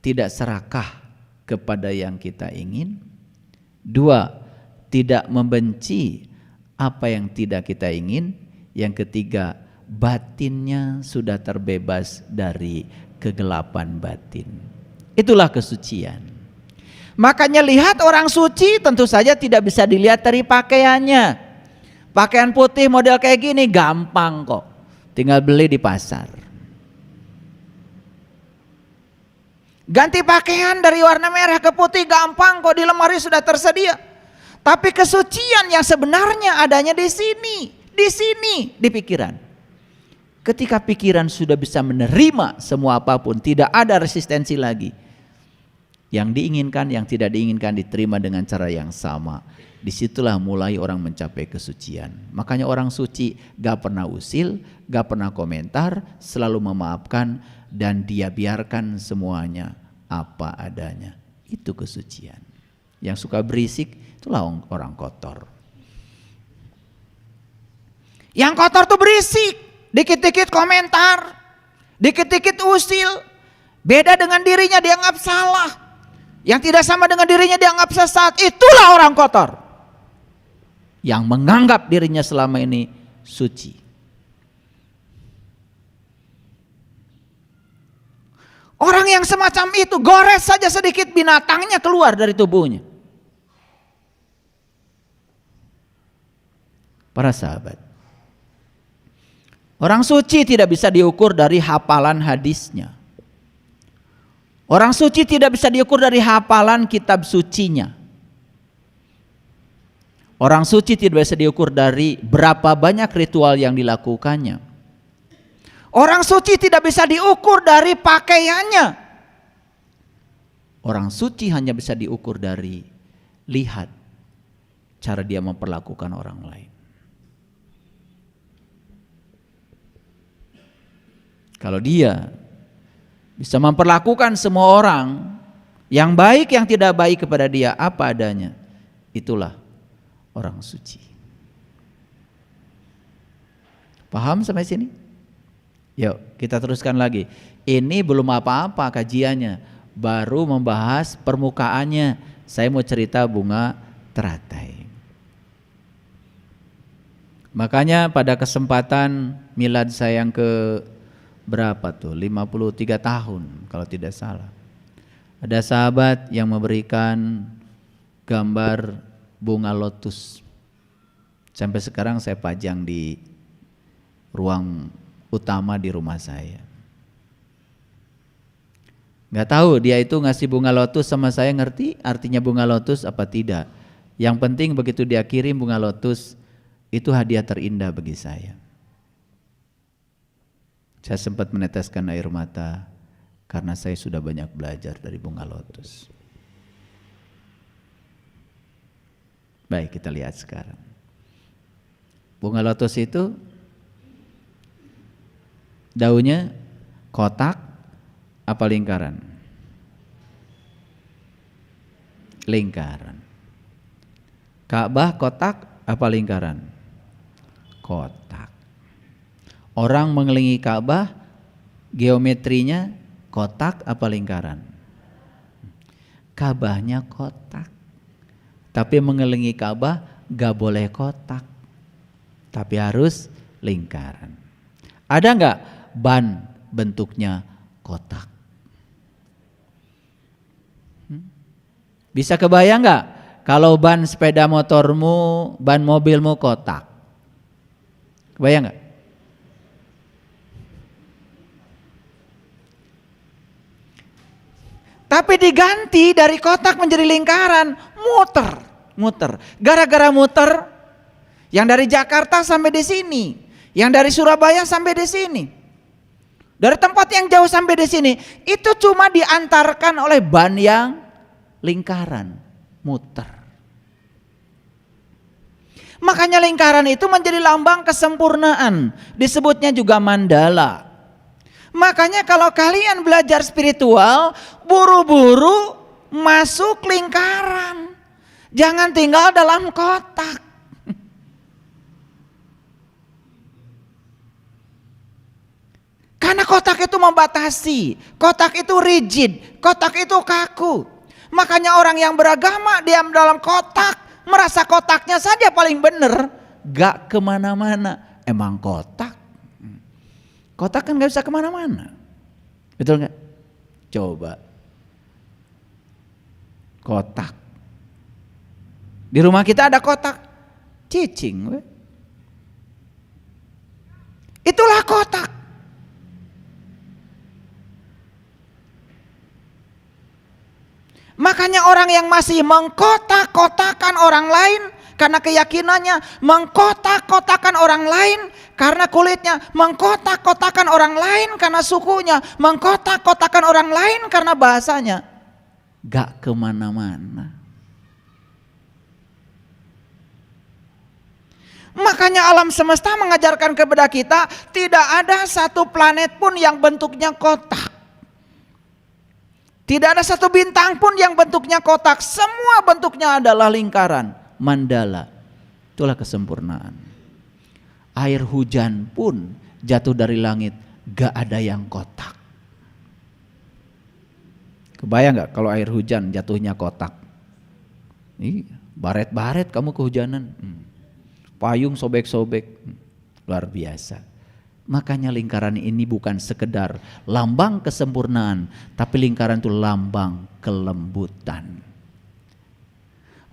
tidak serakah kepada yang kita ingin. 2, tidak membenci apa yang tidak kita ingin. Yang ketiga, batinnya sudah terbebas dari kegelapan batin. Itulah kesucian. Makanya lihat orang suci tentu saja tidak bisa dilihat dari pakaiannya. Pakaian putih model kayak gini gampang kok, tinggal beli di pasar. Ganti pakaian dari warna merah ke putih gampang kok, di lemari sudah tersedia. Tapi kesucian yang sebenarnya adanya di sini, di pikiran. Ketika pikiran sudah bisa menerima semua apapun, tidak ada resistensi lagi. Yang diinginkan, yang tidak diinginkan diterima dengan cara yang sama. Disitulah mulai orang mencapai kesucian. Makanya orang suci gak pernah usil, gak pernah komentar, selalu memaafkan, dan dia biarkan semuanya apa adanya. Itu kesucian. Yang suka berisik itulah orang kotor. Yang kotor tuh berisik, dikit-dikit komentar, dikit-dikit usil. Beda dengan dirinya dianggap salah, yang tidak sama dengan dirinya dianggap sesat. Itulah orang kotor, yang menganggap dirinya selama ini suci. Orang yang semacam itu, gores saja sedikit binatangnya keluar dari tubuhnya. Para sahabat, orang suci tidak bisa diukur dari hafalan hadisnya. Orang suci tidak bisa diukur dari hafalan kitab sucinya. Orang suci tidak bisa diukur dari berapa banyak ritual yang dilakukannya. Orang suci tidak bisa diukur dari pakaiannya. Orang suci hanya bisa diukur dari lihat cara dia memperlakukan orang lain. Kalau dia bisa memperlakukan semua orang, yang baik yang tidak baik kepada dia apa adanya, itulah orang suci. Paham sampai sini? Yuk kita teruskan lagi. Ini belum apa-apa kajiannya, baru membahas permukaannya. Saya mau cerita bunga teratai. Makanya pada kesempatan milad saya yang ke berapa tuh? 53 tahun kalau tidak salah. Ada sahabat yang memberikan gambar bunga lotus. Sampai sekarang saya pajang di ruang utama di rumah saya. Nggak tahu dia itu ngasih bunga lotus sama saya ngerti artinya bunga lotus apa tidak. Yang penting begitu dia kirim bunga lotus, itu hadiah terindah bagi saya. Saya sempat meneteskan air mata karena saya sudah banyak belajar dari bunga lotus. Baik, kita lihat sekarang. Bunga lotus itu daunnya kotak apa lingkaran? Lingkaran. Ka'bah kotak apa lingkaran? Kotak. Orang mengelilingi Ka'bah geometrinya kotak apa lingkaran? Ka'bahnya kotak. Tapi mengelilingi Ka'bah gak boleh kotak, tapi harus lingkaran. Ada gak ban bentuknya kotak? Bisa kebayang gak kalau ban sepeda motormu, ban mobilmu kotak? Kebayang gak? Tapi diganti dari kotak menjadi lingkaran, muter. Gara-gara muter, yang dari Jakarta sampai di sini, yang dari Surabaya sampai di sini, dari tempat yang jauh sampai di sini, itu cuma diantarkan oleh ban yang lingkaran, muter. Makanya lingkaran itu menjadi lambang kesempurnaan, disebutnya juga mandala. Makanya kalau kalian belajar spiritual, buru-buru masuk lingkaran. Jangan tinggal dalam kotak. Karena kotak itu membatasi, kotak itu rigid, kotak itu kaku. Makanya orang yang beragama diam dalam kotak, merasa kotaknya saja paling benar, gak kemana-mana. Emang kotak? Kotak kan gak bisa kemana-mana, betul gak? Coba kotak. Di rumah kita ada kotak, cicing. Itulah kotak. Makanya orang yang masih mengkotak-kotakan orang lain karena keyakinannya, mengkotak-kotakan orang lain karena kulitnya, mengkotak-kotakan orang lain karena sukunya, mengkotak-kotakan orang lain karena bahasanya, gak kemana-mana. Makanya alam semesta mengajarkan kepada kita, tidak ada satu planet pun yang bentuknya kotak. Tidak ada satu bintang pun yang bentuknya kotak. Semua bentuknya adalah lingkaran, mandala. Itulah kesempurnaan. Air hujan pun jatuh dari langit, gak ada yang kotak. Kebayang gak kalau air hujan jatuhnya kotak? Baret-baret kamu kehujanan. Payung sobek-sobek, luar biasa. Makanya lingkaran ini bukan sekedar lambang kesempurnaan, tapi lingkaran itu lambang kelembutan.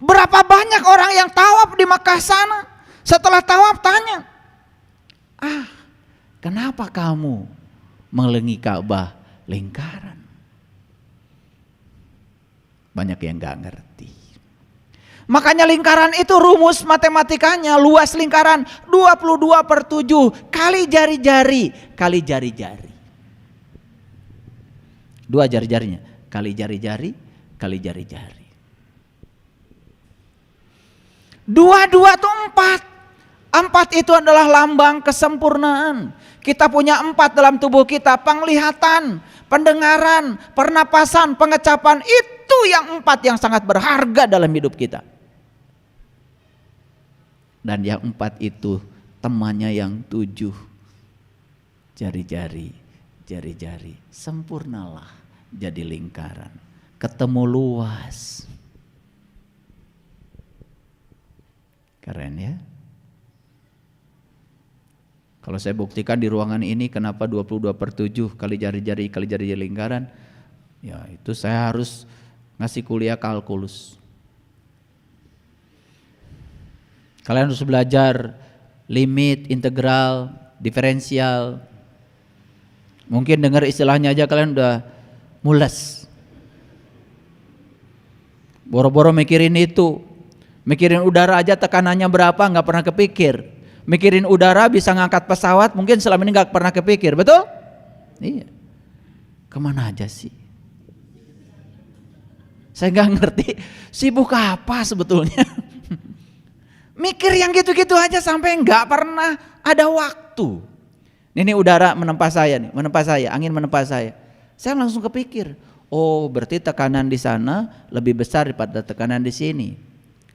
Berapa banyak orang yang tawaf di Makkah sana, setelah tawaf tanya, kenapa kamu mengelilingi Ka'bah lingkaran? Banyak yang gak ngerti. Makanya lingkaran itu rumus matematikanya, luas lingkaran 22/7 kali jari-jari, kali jari-jari. Dua jari-jarinya, kali jari-jari, kali jari-jari. Dua-dua itu 4. 4 itu adalah lambang kesempurnaan. Kita punya 4 dalam tubuh kita, penglihatan, pendengaran, pernapasan, pengecapan. Itu yang 4 yang sangat berharga dalam hidup kita. Dan yang 4 itu temannya yang 7. Jari-jari, jari-jari. Sempurnalah jadi lingkaran. Ketemu luas. Keren ya. Kalau saya buktikan di ruangan ini kenapa 22/7 kali jari-jari lingkaran, ya itu saya harus ngasih kuliah kalkulus. Kalian harus belajar limit, integral, diferensial. Mungkin dengar istilahnya aja kalian udah mules. Boro-boro mikirin itu. Mikirin udara aja tekanannya berapa nggak pernah kepikir. Mikirin udara bisa ngangkat pesawat mungkin selama ini nggak pernah kepikir, betul? Iya. Kemana aja sih? Saya nggak ngerti sibuk apa sebetulnya. Mikir yang gitu-gitu aja sampai nggak pernah ada waktu. Ini udara menempa saya nih, angin menempa saya. Saya langsung kepikir, oh berarti tekanan di sana lebih besar daripada tekanan di sini.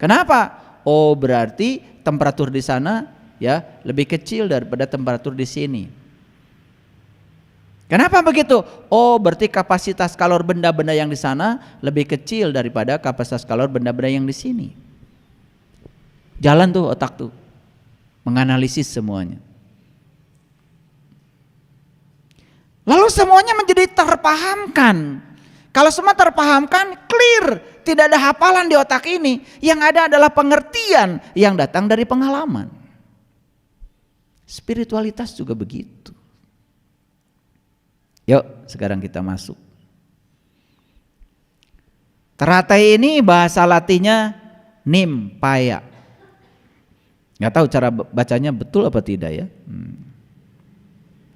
Kenapa? Oh berarti temperatur di sana ya lebih kecil daripada temperatur di sini. Kenapa begitu? Oh berarti kapasitas kalor benda-benda yang di sana lebih kecil daripada kapasitas kalor benda-benda yang di sini. Jalan tuh otak tuh menganalisis semuanya. Lalu semuanya menjadi terpahamkan. Kalau semua terpahamkan, clear, tidak ada hafalan di otak ini. Yang ada adalah pengertian yang datang dari pengalaman. Spiritualitas juga begitu. Yuk sekarang kita masuk. Teratai ini bahasa Latinnya nimpaya. Nggak tahu cara bacanya betul apa tidak ya.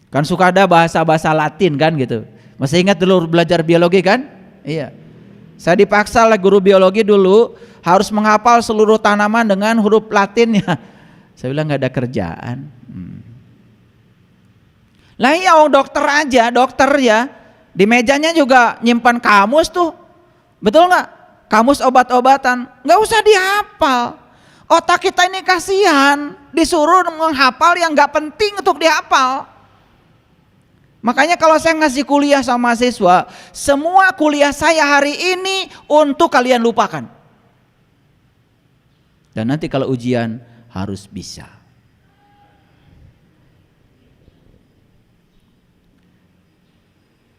Kan suka ada bahasa-bahasa Latin kan gitu. Masih ingat dulu belajar biologi kan? Iya. Saya dipaksa oleh guru biologi dulu harus menghafal seluruh tanaman dengan huruf Latinnya. Saya bilang nggak ada kerjaan. Lah iya dokter ya. Di mejanya juga nyimpan kamus tuh. Betul nggak? Kamus obat-obatan. Nggak usah dihafal. Otak kita ini kasihan. Disuruh menghafal yang nggak penting untuk dihafal. Makanya kalau saya ngasih kuliah sama mahasiswa, semua kuliah saya hari ini untuk kalian lupakan. Dan nanti kalau ujian harus bisa.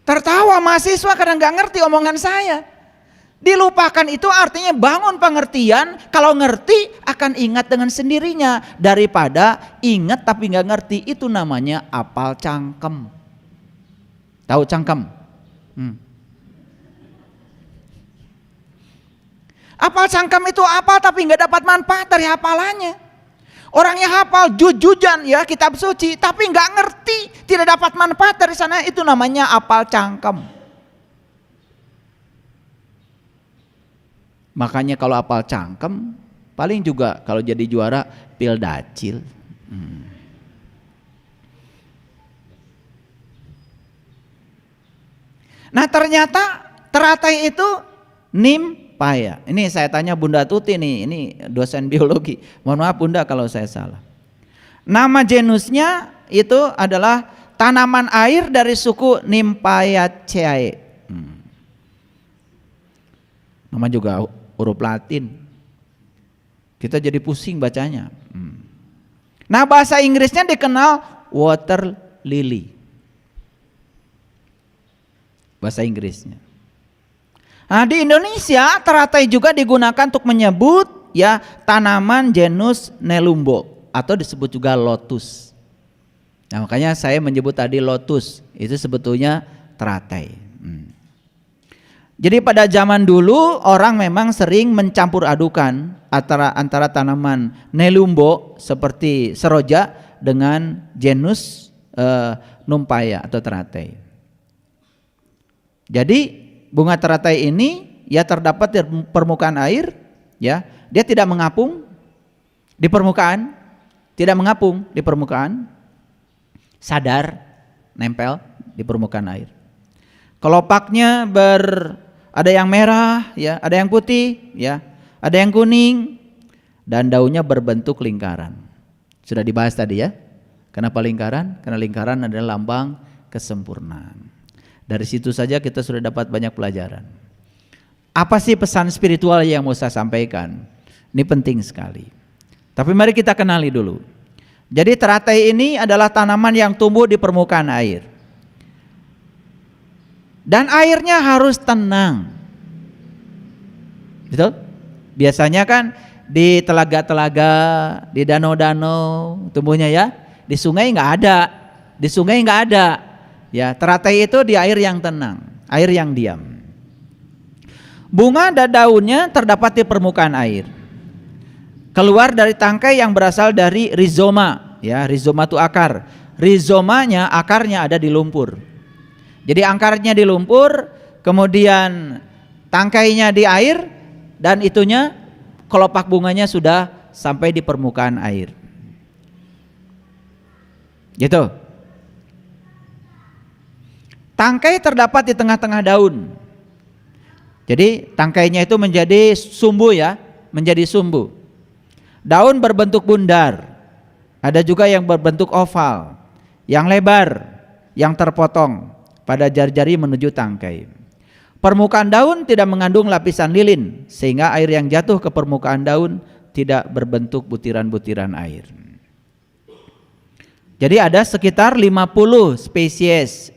Tertawa mahasiswa karena nggak ngerti omongan saya. Dilupakan itu artinya bangun pengertian. Kalau ngerti akan ingat dengan sendirinya daripada ingat tapi nggak ngerti. Itu namanya apal cangkem. Tahu cangkem? Apal cangkem itu apa tapi nggak dapat manfaat dari hafalannya. Orangnya hafal jujujan ya kitab suci tapi nggak ngerti, tidak dapat manfaat dari sana, itu namanya apal cangkem. Makanya kalau apal cangkem paling juga kalau jadi juara pil dacil. Nah ternyata teratai itu nimpaya. Ini saya tanya Bunda Tuti nih, ini dosen biologi. Mohon maaf Bunda kalau saya salah. Nama genusnya itu adalah tanaman air dari suku Nymphaeaceae. Nama juga huruf Latin. Kita jadi pusing bacanya. Nah bahasa Inggrisnya dikenal water lily. Bahasa Inggrisnya. Nah di Indonesia teratai juga digunakan untuk menyebut ya tanaman genus Nelumbo atau disebut juga lotus. Nah makanya saya menyebut tadi lotus itu sebetulnya teratai. Jadi pada zaman dulu orang memang sering mencampur adukan antara tanaman Nelumbo seperti seroja dengan genus Nymphaea atau teratai. Jadi bunga teratai ini ya terdapat di permukaan air ya, dia tidak mengapung di permukaan, tidak mengapung di permukaan, sadar nempel di permukaan air. Kelopaknya ada yang merah ya, ada yang putih ya, ada yang kuning dan daunnya berbentuk lingkaran. Sudah dibahas tadi ya. Kenapa lingkaran? Karena lingkaran adalah lambang kesempurnaan. Dari situ saja kita sudah dapat banyak pelajaran. Apa sih pesan spiritual yang mau saya sampaikan? Ini penting sekali. Tapi mari kita kenali dulu. Jadi teratai ini adalah tanaman yang tumbuh di permukaan air. Dan airnya harus tenang. Betul? Biasanya kan di telaga-telaga, di danau-danau tumbuhnya ya. Di sungai nggak ada. Di sungai nggak ada. Ya, teratai itu di air yang tenang, air yang diam. Bunga dan daunnya terdapat di permukaan air. Keluar dari tangkai yang berasal dari rizoma, ya, rizoma itu akar. Rizomanya, akarnya ada di lumpur. Jadi akarnya di lumpur, kemudian tangkainya di air, dan itunya kelopak bunganya sudah sampai di permukaan air. Gitu. Tangkai terdapat di tengah-tengah daun. Jadi tangkainya itu menjadi sumbu ya, menjadi sumbu. Daun berbentuk bundar. Ada juga yang berbentuk oval, yang lebar, yang terpotong pada jari-jari menuju tangkai. Permukaan daun tidak mengandung lapisan lilin, sehingga air yang jatuh ke permukaan daun tidak berbentuk butiran-butiran air. Jadi ada sekitar 50 spesies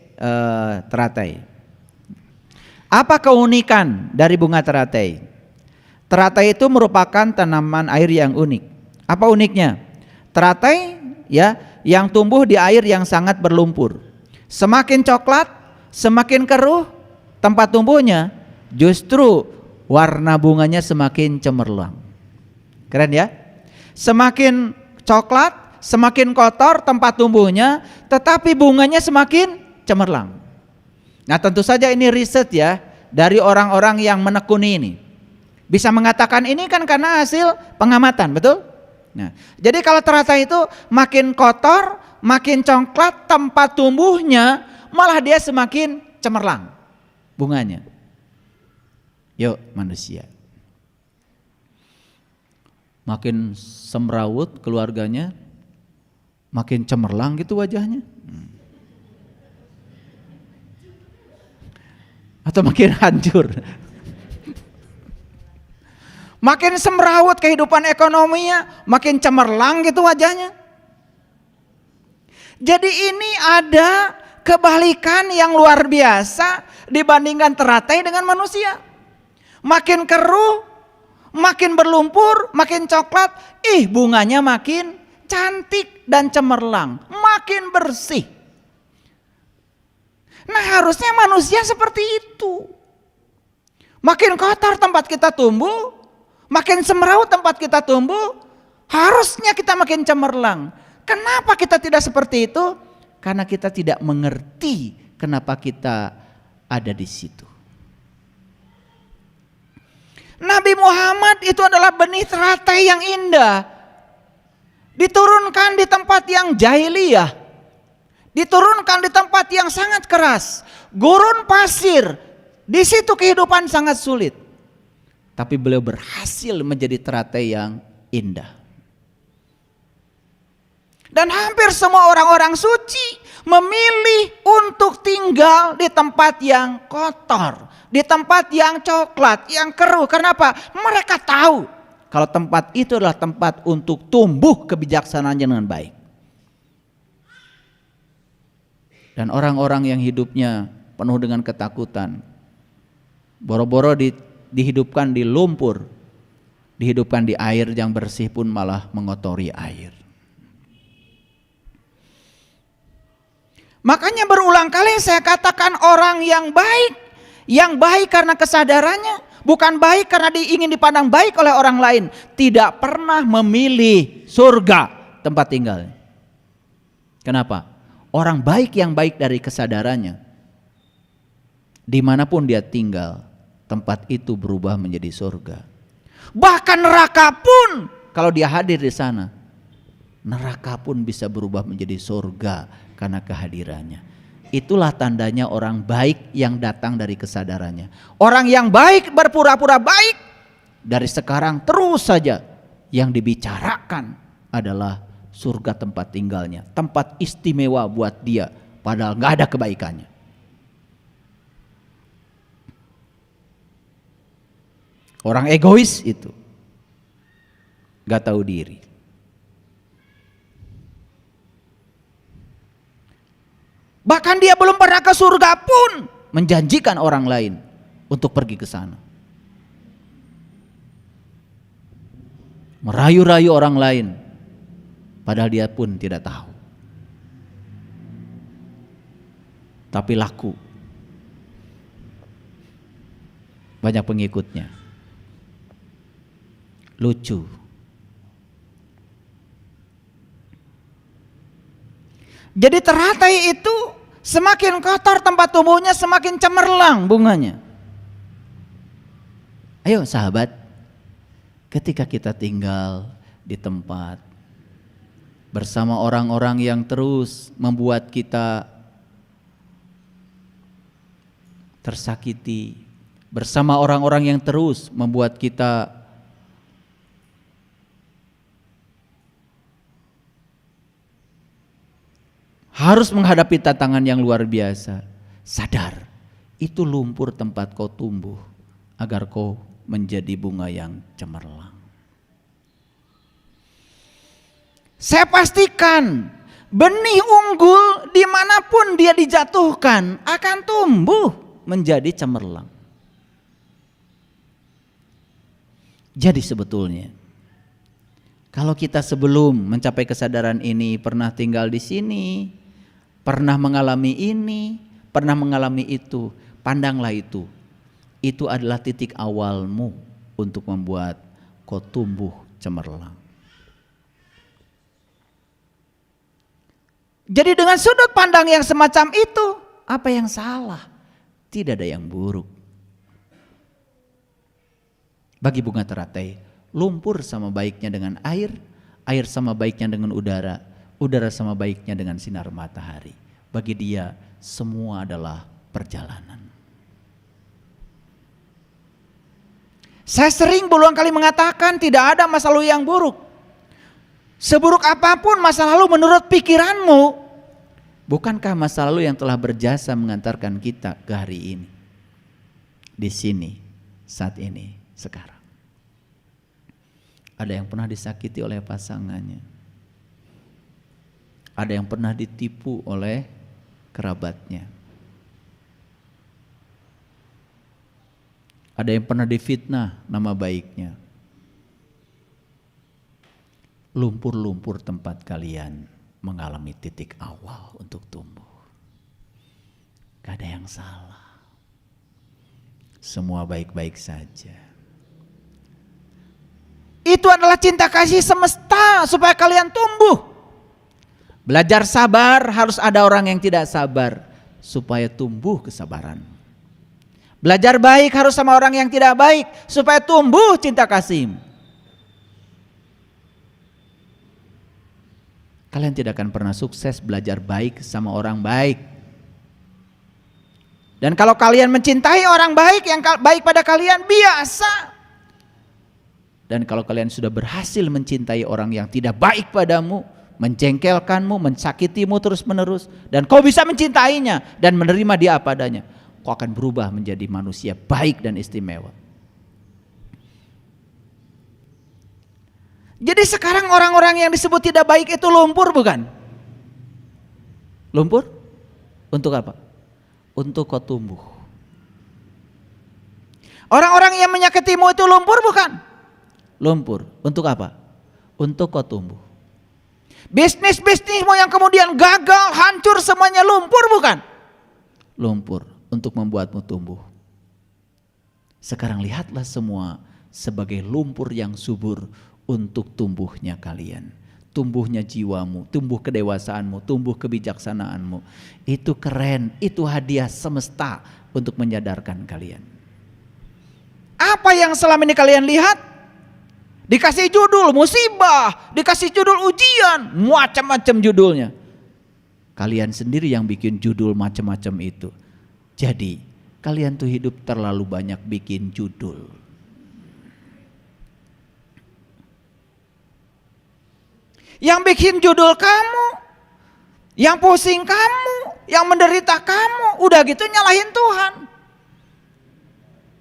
teratai. Apa keunikan dari bunga teratai? Teratai itu merupakan tanaman air yang unik. Apa uniknya? Teratai ya yang tumbuh di air yang sangat berlumpur. Semakin coklat, semakin keruh tempat tumbuhnya, justru warna bunganya semakin cemerlang. Keren ya? Semakin coklat, semakin kotor tempat tumbuhnya, tetapi bunganya semakin cemerlang. Nah, tentu saja ini riset ya dari orang-orang yang menekuni ini. Bisa mengatakan ini kan karena hasil pengamatan, betul? Nah, jadi kalau teratai itu makin kotor, makin coklat tempat tumbuhnya, malah dia semakin cemerlang bunganya. Yuk manusia. Makin semrawut keluarganya, makin cemerlang gitu wajahnya. Atau makin hancur. Makin semrawut kehidupan ekonominya, makin cemerlang gitu wajahnya. Jadi ini ada kebalikan yang luar biasa dibandingkan teratai dengan manusia. Makin keruh, makin berlumpur, makin coklat, bunganya makin cantik dan cemerlang, makin bersih. Nah, harusnya manusia seperti itu. Makin kotor tempat kita tumbuh, makin semrawut tempat kita tumbuh, harusnya kita makin cemerlang. Kenapa kita tidak seperti itu? Karena kita tidak mengerti kenapa kita ada di situ. Nabi Muhammad itu adalah benih teratai yang indah. Diturunkan di tempat yang jahiliyah. Diturunkan di tempat yang sangat keras, gurun pasir. Di situ kehidupan sangat sulit. Tapi beliau berhasil menjadi teratai yang indah. Dan hampir semua orang-orang suci memilih untuk tinggal di tempat yang kotor, di tempat yang coklat, yang keruh. Kenapa? Mereka tahu kalau tempat itu adalah tempat untuk tumbuh kebijaksanaannya dengan baik. Dan orang-orang yang hidupnya penuh dengan ketakutan, boro-boro dihidupkan di lumpur, dihidupkan di air yang bersih pun malah mengotori air. Makanya berulang kali saya katakan orang yang baik karena kesadarannya, bukan baik karena ingin dipandang baik oleh orang lain, tidak pernah memilih surga tempat tinggalnya. Kenapa? Orang baik yang baik dari kesadarannya, dimanapun dia tinggal, tempat itu berubah menjadi surga. Bahkan neraka pun, kalau dia hadir di sana, neraka pun bisa berubah menjadi surga karena kehadirannya. Itulah tandanya orang baik yang datang dari kesadarannya. Orang yang baik berpura-pura baik, dari sekarang terus saja yang dibicarakan adalah surga tempat tinggalnya, tempat istimewa buat dia, padahal gak ada kebaikannya. Orang egois itu gak tahu diri. Bahkan dia belum pernah ke surga pun menjanjikan orang lain untuk pergi ke sana. Merayu-rayu orang lain, padahal dia pun tidak tahu. Tapi laku. Banyak pengikutnya. Lucu. Jadi teratai itu semakin kotor tempat tumbuhnya, semakin cemerlang bunganya. Ayo sahabat, ketika kita tinggal di tempat bersama orang-orang yang terus membuat kita tersakiti, bersama orang-orang yang terus membuat kita harus menghadapi tantangan yang luar biasa, sadar itu lumpur tempat kau tumbuh agar kau menjadi bunga yang cemerlang. Saya pastikan benih unggul dimanapun dia dijatuhkan akan tumbuh menjadi cemerlang. Jadi sebetulnya kalau kita sebelum mencapai kesadaran ini pernah tinggal di sini, pernah mengalami ini, pernah mengalami itu, pandanglah itu. Itu adalah titik awalmu untuk membuat kau tumbuh cemerlang. Jadi dengan sudut pandang yang semacam itu, apa yang salah? Tidak ada yang buruk. Bagi bunga teratai, lumpur sama baiknya dengan air, air sama baiknya dengan udara, udara sama baiknya dengan sinar matahari. Bagi dia semua adalah perjalanan. Saya sering berulang kali mengatakan tidak ada masa lalu yang buruk. Seburuk apapun masa lalu menurut pikiranmu, bukankah masa lalu yang telah berjasa mengantarkan kita ke hari ini? Di sini, saat ini, sekarang. Ada yang pernah disakiti oleh pasangannya. Ada yang pernah ditipu oleh kerabatnya. Ada yang pernah difitnah nama baiknya. Lumpur-lumpur tempat kalian mengalami titik awal untuk tumbuh. Gak ada yang salah. Semua baik-baik saja. Itu adalah cinta kasih semesta supaya kalian tumbuh. Belajar sabar harus ada orang yang tidak sabar supaya tumbuh kesabaran. Belajar baik harus sama orang yang tidak baik supaya tumbuh cinta kasih. Kalian tidak akan pernah sukses belajar baik sama orang baik. Dan kalau kalian mencintai orang baik yang baik pada kalian, biasa. Dan kalau kalian sudah berhasil mencintai orang yang tidak baik padamu, menjengkelkanmu, mensakitimu terus menerus, dan kau bisa mencintainya dan menerima dia apa adanya, kau akan berubah menjadi manusia baik dan istimewa. Jadi sekarang orang-orang yang disebut tidak baik itu lumpur, bukan? Lumpur? Untuk apa? Untuk kau tumbuh. Orang-orang yang menyakitimu itu lumpur, bukan? Lumpur. Untuk apa? Untuk kau tumbuh. Bisnis-bisnismu yang kemudian gagal, hancur semuanya, lumpur, bukan? Lumpur. Untuk membuatmu tumbuh. Sekarang lihatlah semua sebagai lumpur yang subur untuk tumbuhnya kalian, tumbuhnya jiwamu, tumbuh kedewasaanmu, tumbuh kebijaksanaanmu. Itu keren, itu hadiah semesta untuk menyadarkan kalian. Apa yang selama ini kalian lihat? Dikasih judul musibah, dikasih judul ujian, macam-macam judulnya. Kalian sendiri yang bikin judul macam-macam itu. Jadi kalian tuh hidup terlalu banyak bikin judul. Yang bikin judul kamu, yang pusing kamu, yang menderita kamu, udah gitu nyalahin Tuhan.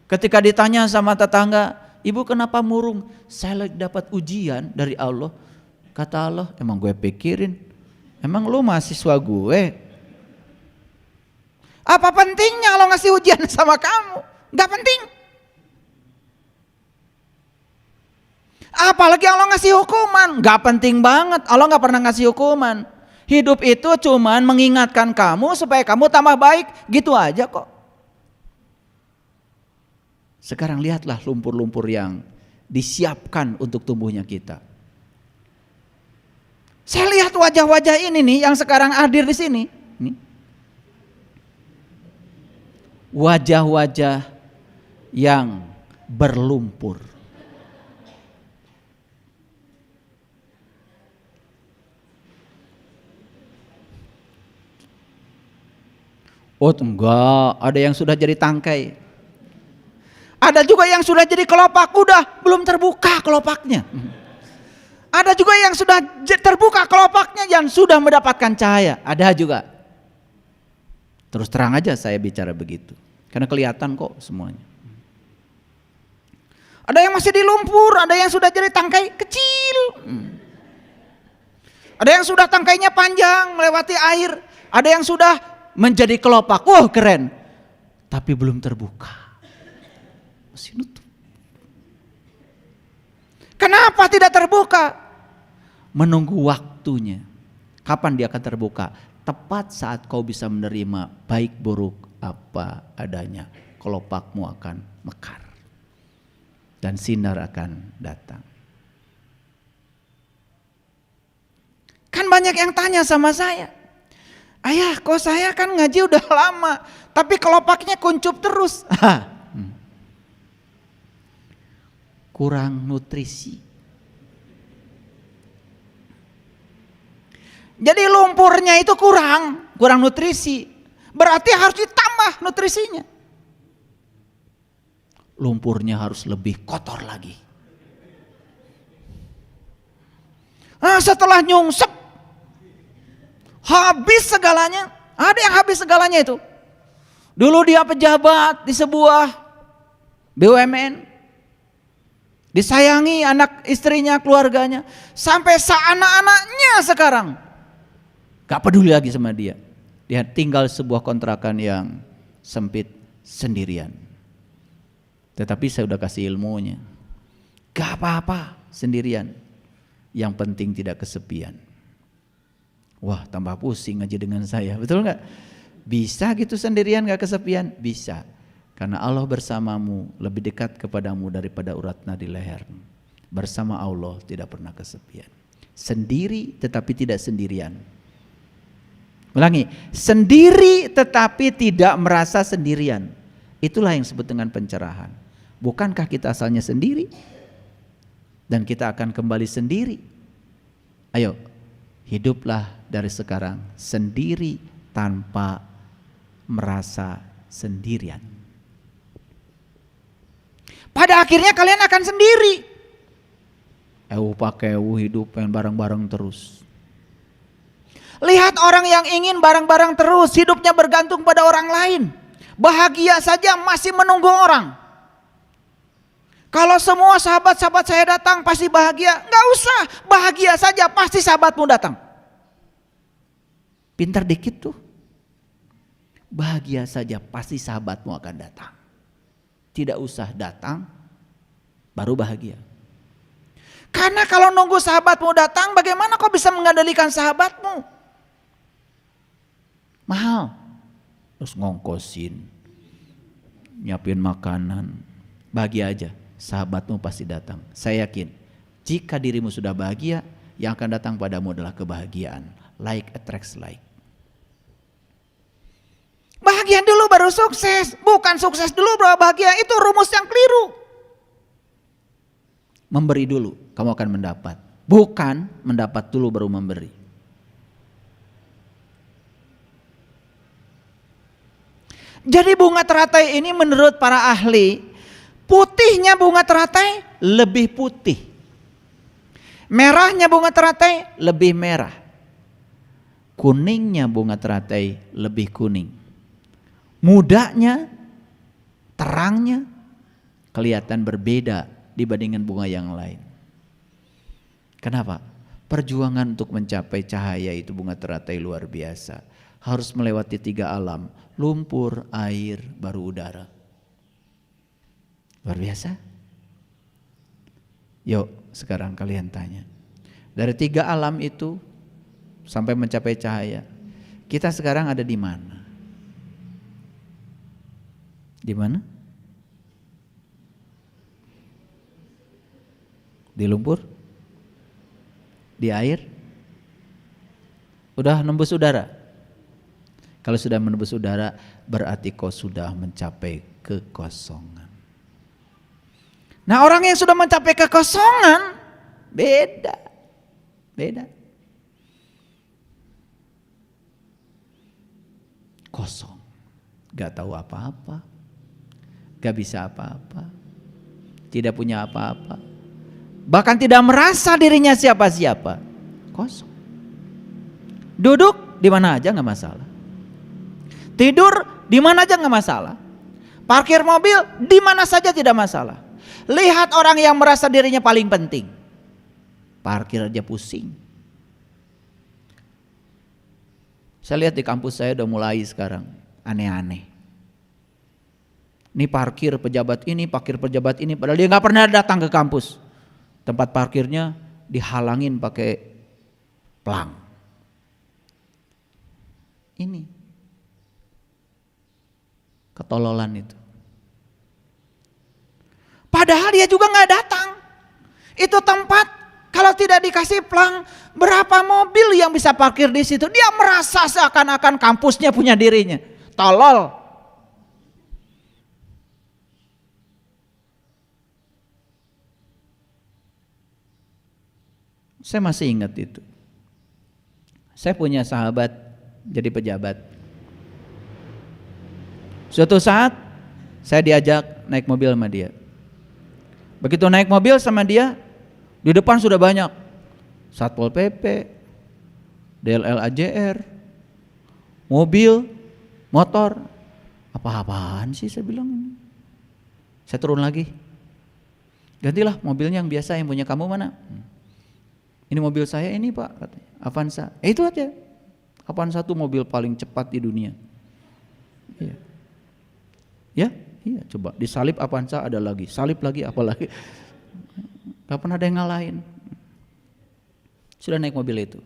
Ketika ditanya sama tetangga, ibu kenapa murung? Saya lagi dapat ujian dari Allah. Kata Allah, emang gue pikirin, emang lu mahasiswa gue? Apa pentingnya Allah ngasih ujian sama kamu? Gak penting. Apalagi Allah ngasih hukuman, gak penting banget. Allah gak pernah ngasih hukuman. Hidup itu cuman mengingatkan kamu supaya kamu tambah baik, gitu aja kok. Sekarang lihatlah lumpur-lumpur yang disiapkan untuk tumbuhnya kita. Saya lihat wajah-wajah ini nih yang sekarang hadir di sini. Wajah-wajah yang berlumpur. Oh enggak, ada yang sudah jadi tangkai. Ada juga yang sudah jadi kelopak, udah belum terbuka kelopaknya. Ada juga yang sudah terbuka kelopaknya yang sudah mendapatkan cahaya. Ada juga. Terus terang aja saya bicara begitu. Karena kelihatan kok semuanya. Ada yang masih di lumpur, ada yang sudah jadi tangkai kecil. Ada yang sudah tangkainya panjang melewati air. Ada yang sudah menjadi kelopak, wah keren, tapi belum terbuka, masih nutup. Kenapa tidak terbuka? Menunggu waktunya. Kapan dia akan terbuka? Tepat saat kau bisa menerima baik buruk apa adanya, kelopakmu akan mekar dan sinar akan datang. Kan banyak yang tanya sama saya, ayah, kok saya kan ngaji udah lama, tapi kelopaknya kuncup terus. Kurang nutrisi. Jadi lumpurnya itu kurang nutrisi. Berarti harus ditambah nutrisinya. Lumpurnya harus lebih kotor lagi. Nah, setelah nyungsep, habis segalanya. Ada yang habis segalanya itu. Dulu dia pejabat di sebuah BUMN. Disayangi anak istrinya, keluarganya. Sampai anak-anaknya sekarang gak peduli lagi sama dia. Dia tinggal sebuah kontrakan yang sempit sendirian. Tetapi saya udah kasih ilmunya. Gak apa-apa sendirian. Yang penting tidak kesepian. Wah, tambah pusing aja dengan saya, betul gak? Bisa gitu sendirian gak kesepian? Bisa, karena Allah bersamamu, lebih dekat kepadamu daripada urat nadi lehermu. Bersama Allah tidak pernah kesepian. Sendiri tetapi tidak sendirian. Ulangi, sendiri tetapi tidak merasa sendirian. Itulah yang disebut dengan pencerahan. Bukankah kita asalnya sendiri? Dan kita akan kembali sendiri. Ayo, hiduplah dari sekarang sendiri tanpa merasa sendirian. Pada akhirnya kalian akan sendiri. Pakai hidup pengen bareng-bareng terus. Lihat orang yang ingin bareng-bareng terus, hidupnya bergantung pada orang lain. Bahagia saja masih menunggu orang. Kalau semua sahabat-sahabat saya datang pasti bahagia, nggak usah, bahagia saja pasti sahabatmu datang. Pintar dikit tuh. Bahagia saja pasti sahabatmu akan datang. Tidak usah datang baru bahagia. Karena kalau nunggu sahabatmu datang, bagaimana kau bisa mengendalikan sahabatmu? Mahal. Terus ngongkosin, nyiapin makanan. Bahagia aja, sahabatmu pasti datang. Saya yakin, jika dirimu sudah bahagia, yang akan datang padamu adalah kebahagiaan. Like attracts like. Bahagia dulu baru sukses, bukan sukses dulu baru bahagia. Itu rumus yang keliru. Memberi dulu, kamu akan mendapat. Bukan mendapat dulu baru memberi. Jadi bunga teratai ini menurut para ahli, putihnya bunga teratai lebih putih. Merahnya bunga teratai lebih merah. Kuningnya bunga teratai lebih kuning. Mudanya, terangnya kelihatan berbeda dibandingkan bunga yang lain. Kenapa? Perjuangan untuk mencapai cahaya itu bunga teratai luar biasa. harus melewati 3 alam, lumpur, air, baru udara. Luar biasa. Yuk sekarang kalian tanya, dari 3 alam itu sampai mencapai cahaya, kita sekarang ada di mana? Di mana? Di lumpur? Di air? Udah nembus udara? Kalau sudah menembus udara, berarti kau sudah mencapai kekosongan. Nah, orang yang sudah mencapai kekosongan beda. Kosong, gak tahu apa-apa, gak bisa apa-apa, tidak punya apa-apa, bahkan tidak merasa dirinya siapa-siapa. Kosong. Duduk di mana aja gak masalah, tidur di mana aja gak masalah, parkir mobil di mana saja tidak masalah. Lihat orang yang merasa dirinya paling penting, parkir aja pusing. Saya lihat di kampus saya udah mulai sekarang aneh-aneh. Ini parkir pejabat ini, padahal dia nggak pernah datang ke kampus. Tempat parkirnya dihalangin pakai pelang. Ini ketololan itu. Padahal dia juga nggak datang. Itu tempat kalau tidak dikasih pelang, berapa mobil yang bisa parkir di situ? Dia merasa seakan-akan kampusnya punya dirinya. Tolol. Saya masih ingat itu. Saya punya sahabat jadi pejabat. Suatu saat saya diajak naik mobil sama dia. Begitu naik mobil sama dia, di depan sudah banyak Satpol PP, DLL AJR, mobil, motor. Apa-apaan sih saya bilang ini. Saya turun lagi. Gantilah mobilnya yang biasa, yang punya kamu mana? Ini mobil saya ini Pak, katanya. Avanza. Itu aja. Avanza itu mobil paling cepat di dunia. Iya. Ya, iya, coba disalip Avanza ada lagi, salip lagi apa lagi. Gak pernah ada yang ngalahin. Sudah naik mobil itu.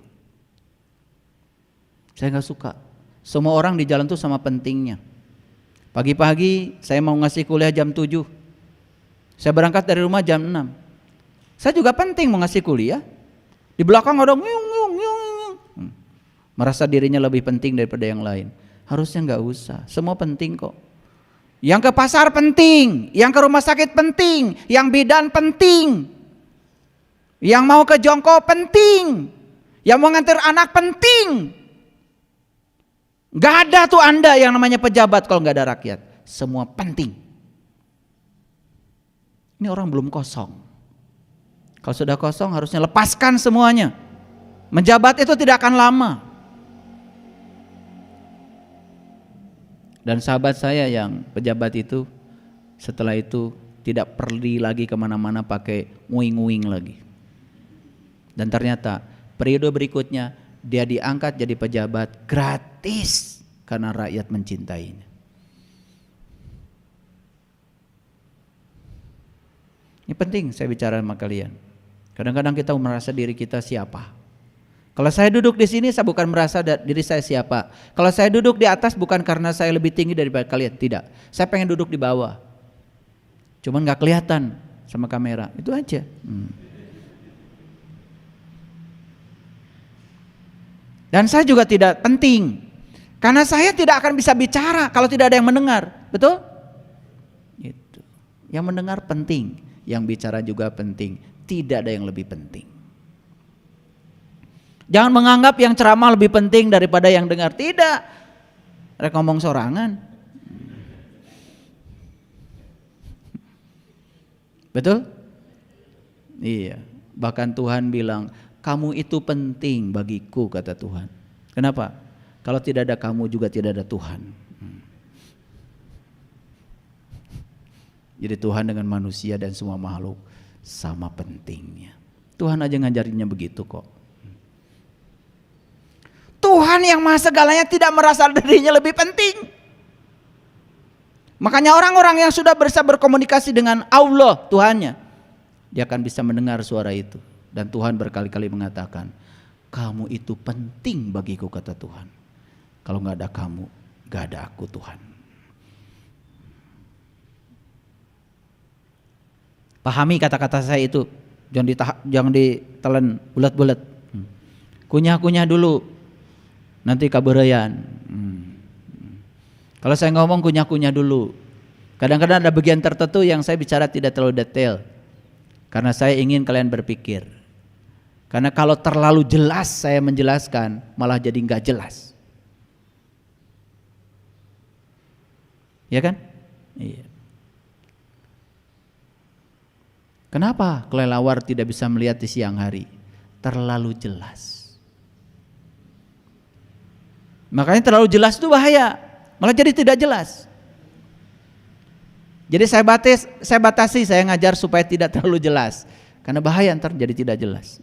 Saya gak suka. Semua orang di jalan tuh sama pentingnya. Pagi-pagi saya mau ngasih kuliah jam 7. Saya berangkat dari rumah jam 6. Saya juga penting mau ngasih kuliah. Di belakang ada merasa dirinya lebih penting daripada yang lain. Harusnya gak usah. Semua penting kok. Yang ke pasar penting, yang ke rumah sakit penting, yang bidan penting, yang mau ke jongkok penting, yang mau nganter anak penting. Gak ada tuh Anda yang namanya pejabat kalau gak ada rakyat. Semua penting. Ini orang belum kosong. Kalau sudah kosong harusnya lepaskan semuanya. Menjabat itu tidak akan lama. Dan sahabat saya yang pejabat itu setelah itu tidak pergi lagi kemana-mana pakai nguing-nguing lagi. Dan ternyata periode berikutnya dia diangkat jadi pejabat gratis karena rakyat mencintainya. Ini penting saya bicara sama kalian. Kadang-kadang kita merasa diri kita siapa. Kalau saya duduk di sini, saya bukan merasa diri saya siapa. Kalau saya duduk di atas bukan karena saya lebih tinggi daripada kalian, tidak. Saya pengen duduk di bawah. Cuman nggak kelihatan sama kamera, itu aja. Dan saya juga tidak penting, karena saya tidak akan bisa bicara kalau tidak ada yang mendengar, betul? Itu. Yang mendengar penting, yang bicara juga penting. Tidak ada yang lebih penting. Jangan menganggap yang ceramah lebih penting daripada yang dengar. Tidak. Rek ngomong sorangan. Betul? Iya. Bahkan Tuhan bilang, kamu itu penting bagiku, kata Tuhan. Kenapa? Kalau tidak ada kamu juga tidak ada Tuhan. Jadi Tuhan dengan manusia dan semua makhluk sama pentingnya. Tuhan aja ngajarinnya begitu kok. Tuhan yang maha segalanya tidak merasa dirinya lebih penting. Makanya orang-orang yang sudah bisa berkomunikasi dengan Allah Tuhannya, dia akan bisa mendengar suara itu. Dan Tuhan berkali-kali mengatakan, kamu itu penting bagiku, kata Tuhan. Kalau gak ada kamu, gak ada aku, Tuhan. Pahami kata-kata saya itu, jangan ditelan bulat-bulat. Kunyah-kunyah dulu, nanti kaburayan. Kalau saya ngomong kunyah-kunyah dulu. Kadang-kadang ada bagian tertentu yang saya bicara tidak terlalu detail, karena saya ingin kalian berpikir. Karena kalau terlalu jelas saya menjelaskan, malah jadi nggak jelas. Ya kan? Iya. Kenapa kelelawar tidak bisa melihat di siang hari? Terlalu jelas. Makanya terlalu jelas itu bahaya, malah jadi tidak jelas. Jadi saya batasi, saya ngajar supaya tidak terlalu jelas, karena bahaya ntar jadi tidak jelas.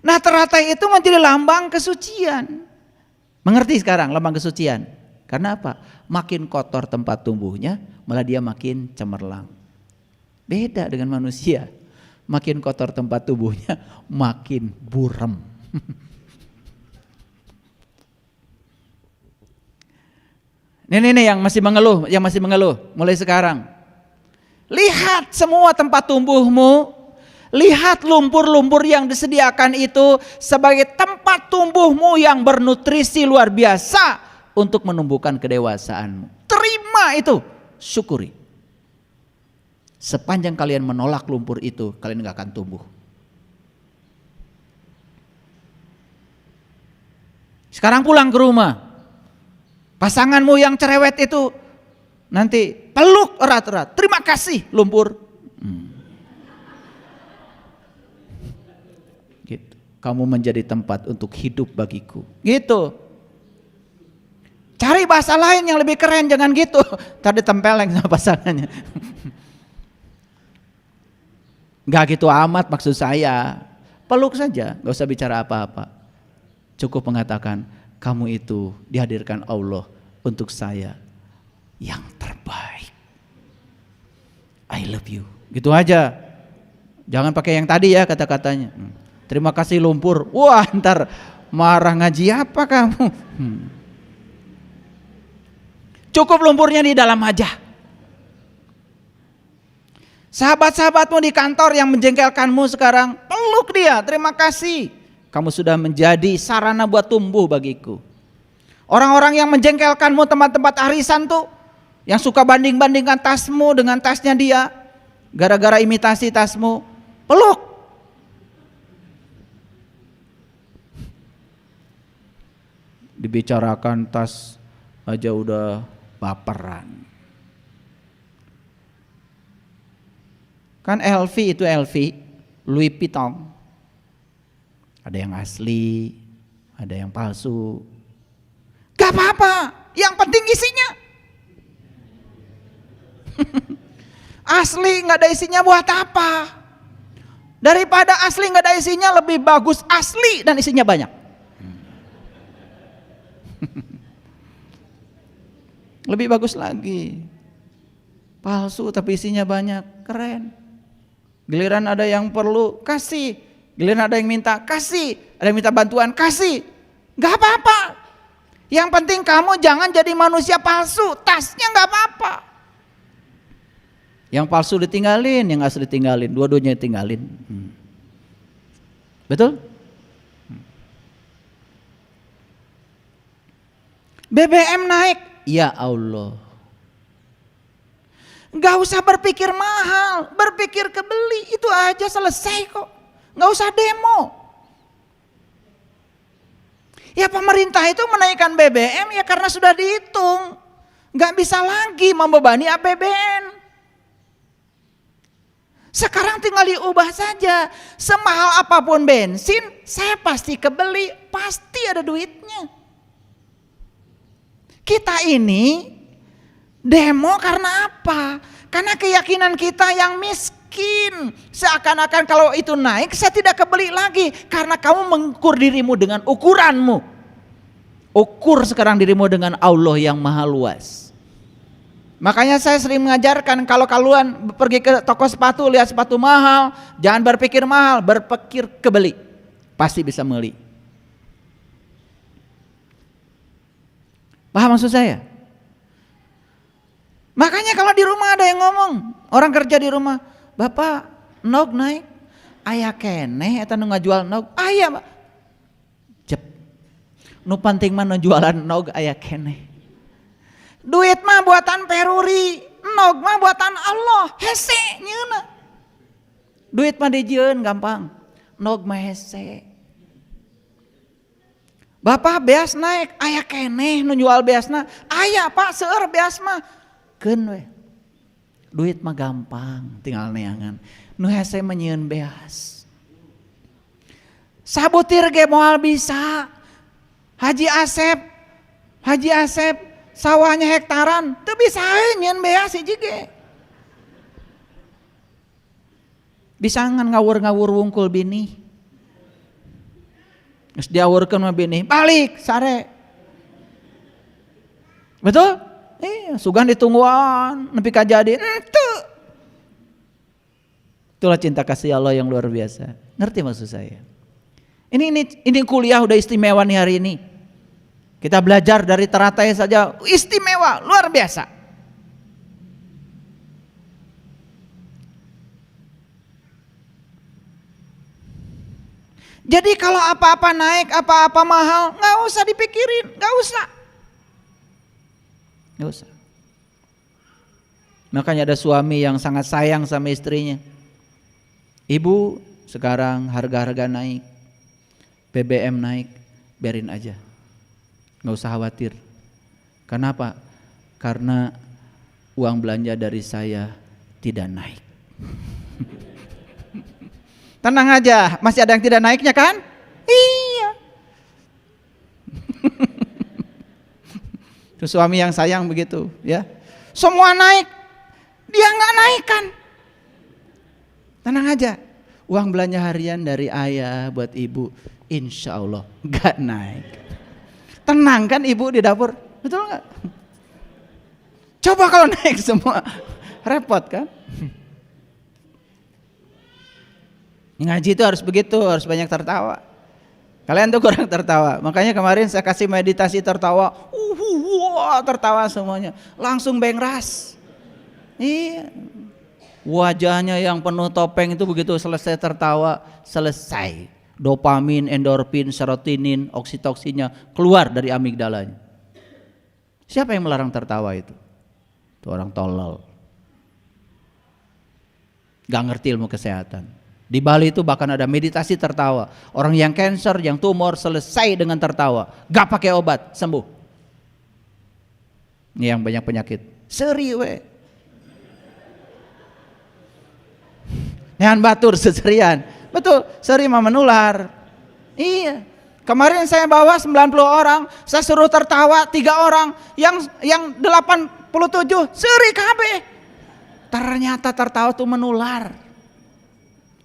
Nah, teratai itu menjadi lambang kesucian. Mengerti sekarang lambang kesucian? Karena apa? Makin kotor tempat tumbuhnya, malah dia makin cemerlang. Beda dengan manusia. Makin kotor tempat tubuhnya, makin buram. Ini yang masih mengeluh, mulai sekarang. Lihat semua tempat tumbuhmu, lihat lumpur-lumpur yang disediakan itu sebagai tempat tumbuhmu yang bernutrisi luar biasa untuk menumbuhkan kedewasaanmu. Terima itu, syukuri. Sepanjang kalian menolak lumpur itu, kalian gak akan tumbuh. Sekarang pulang ke rumah, pasanganmu yang cerewet itu nanti peluk erat-erat. Terima kasih lumpur. Gitu. Kamu menjadi tempat untuk hidup bagiku. Gitu. Cari bahasa lain yang lebih keren, jangan gitu. Tadi tempeleng sama pasangannya. Gak gitu amat maksud saya. Peluk saja, gak usah bicara apa-apa. Cukup mengatakan, kamu itu dihadirkan Allah untuk saya yang terbaik. I love you. Gitu aja. Jangan pakai yang tadi ya kata-katanya. Terima kasih lumpur. Wah, ntar marah, ngaji apa kamu? Cukup lumpurnya di dalam aja. Sahabat-sahabatmu di kantor yang menjengkelkanmu sekarang, peluk dia, terima kasih. Kamu sudah menjadi sarana buat tumbuh bagiku. Orang-orang yang menjengkelkanmu, tempat-tempat arisan tuh, yang suka banding-bandingkan tasmu dengan tasnya dia, gara-gara imitasi tasmu, peluk. Dibicarakan tas aja udah baperan. Kan LV itu LV, Louis Vuitton. Ada yang asli, ada yang palsu. Gak apa-apa, yang penting isinya. Asli gak ada isinya buat apa? Daripada asli gak ada isinya, lebih bagus asli dan isinya banyak. Lebih bagus lagi. Palsu tapi isinya banyak, keren. Giliran ada yang perlu, kasih. Giliran ada yang minta, kasih. Ada yang minta bantuan, kasih. Gak apa-apa. Yang penting kamu jangan jadi manusia palsu. Tasnya gak apa-apa. Yang palsu ditinggalin, yang asli ditinggalin. Dua-duanya ditinggalin. Betul? BBM naik. Ya Allah. Gak usah berpikir mahal, berpikir kebeli, itu aja selesai kok. Gak usah demo. Ya pemerintah itu menaikkan BBM ya karena sudah dihitung. Gak bisa lagi membebani APBN. Sekarang tinggal diubah saja. Semahal apapun bensin, saya pasti kebeli, pasti ada duitnya. Kita ini demo karena apa? Karena keyakinan kita yang miskin. miskin. Seakan-akan kalau itu naik saya tidak kebeli lagi. Karena kamu mengukur dirimu dengan ukuranmu. Ukur sekarang dirimu dengan Allah yang maha luas. Makanya saya sering mengajarkan kalau kalian pergi ke toko sepatu lihat sepatu mahal, jangan berpikir mahal, berpikir kebeli. Pasti bisa beli. Paham maksud saya? Makanya kalau di rumah ada yang ngomong, orang kerja di rumah, "Bapak, nog naik, aya keneh eta nu ngajual nog." "Aya, Pak." Jep. Nu penting mah nu jualan nog aya keneh. Duit mah buatan peruri, nog mah buatan Allah, hese nyeuna. Duit mah dijieun gampang, nog mah hese. "Bapak beas naik, aya keneh nu jual beasna." "Aya Pak, seueur beas mah." Keun we. Duit mah gampang, tinggal neangan. Nu hese menyieun beas. Sabutir ge moal bisa. Haji Asep sawahnya hektaran, teu bisa nyieun beas hiji ge. Bisa ngan ngawur-ngawur wungkul bini. Geus diawurkeun mah bini, "Balik sare." Betul? Sugan ditungguan nepi ka jadi henteu. Itulah cinta kasih Allah yang luar biasa. Ngerti maksud saya? Ini kuliah udah istimewa nih hari ini. Kita belajar dari teratai saja istimewa, luar biasa. Jadi kalau apa-apa naik, apa-apa mahal, nggak usah dipikirin, nggak usah. Makanya ada suami yang sangat sayang sama istrinya. "Ibu, sekarang harga-harga naik, BBM naik, biarin aja. Nggak usah khawatir. Kenapa? Karena uang belanja dari saya tidak naik." Tenang aja, masih ada yang tidak naiknya kan? Iya. Itu suami yang sayang begitu, ya. Semua naik, dia nggak naikkan. Tenang aja, uang belanja harian dari ayah buat ibu, insya Allah nggak naik. Tenang kan ibu di dapur, betul nggak? Coba kalau naik semua, repot kan? Ngaji itu harus begitu, harus banyak tertawa. Kalian tuh kurang tertawa. Makanya kemarin saya kasih meditasi tertawa. Tertawa semuanya. Langsung bengras. Iya. Wajahnya yang penuh topeng itu begitu selesai tertawa, selesai. Dopamin, endorfin, serotonin, oksitoksinya keluar dari amigdalanya. Siapa yang melarang tertawa itu? Itu orang tolol. Gak ngerti ilmu kesehatan. Di Bali itu bahkan ada meditasi tertawa. Orang yang cancer, yang tumor selesai dengan tertawa. Gak pakai obat, sembuh. Ini yang banyak penyakit. Seri we. Nyan batur seserian. Betul, seri mah menular. Iya. Kemarin saya bawa 90 orang, saya suruh tertawa 3 orang, yang 87 seri kabeh. Ternyata tertawa itu menular.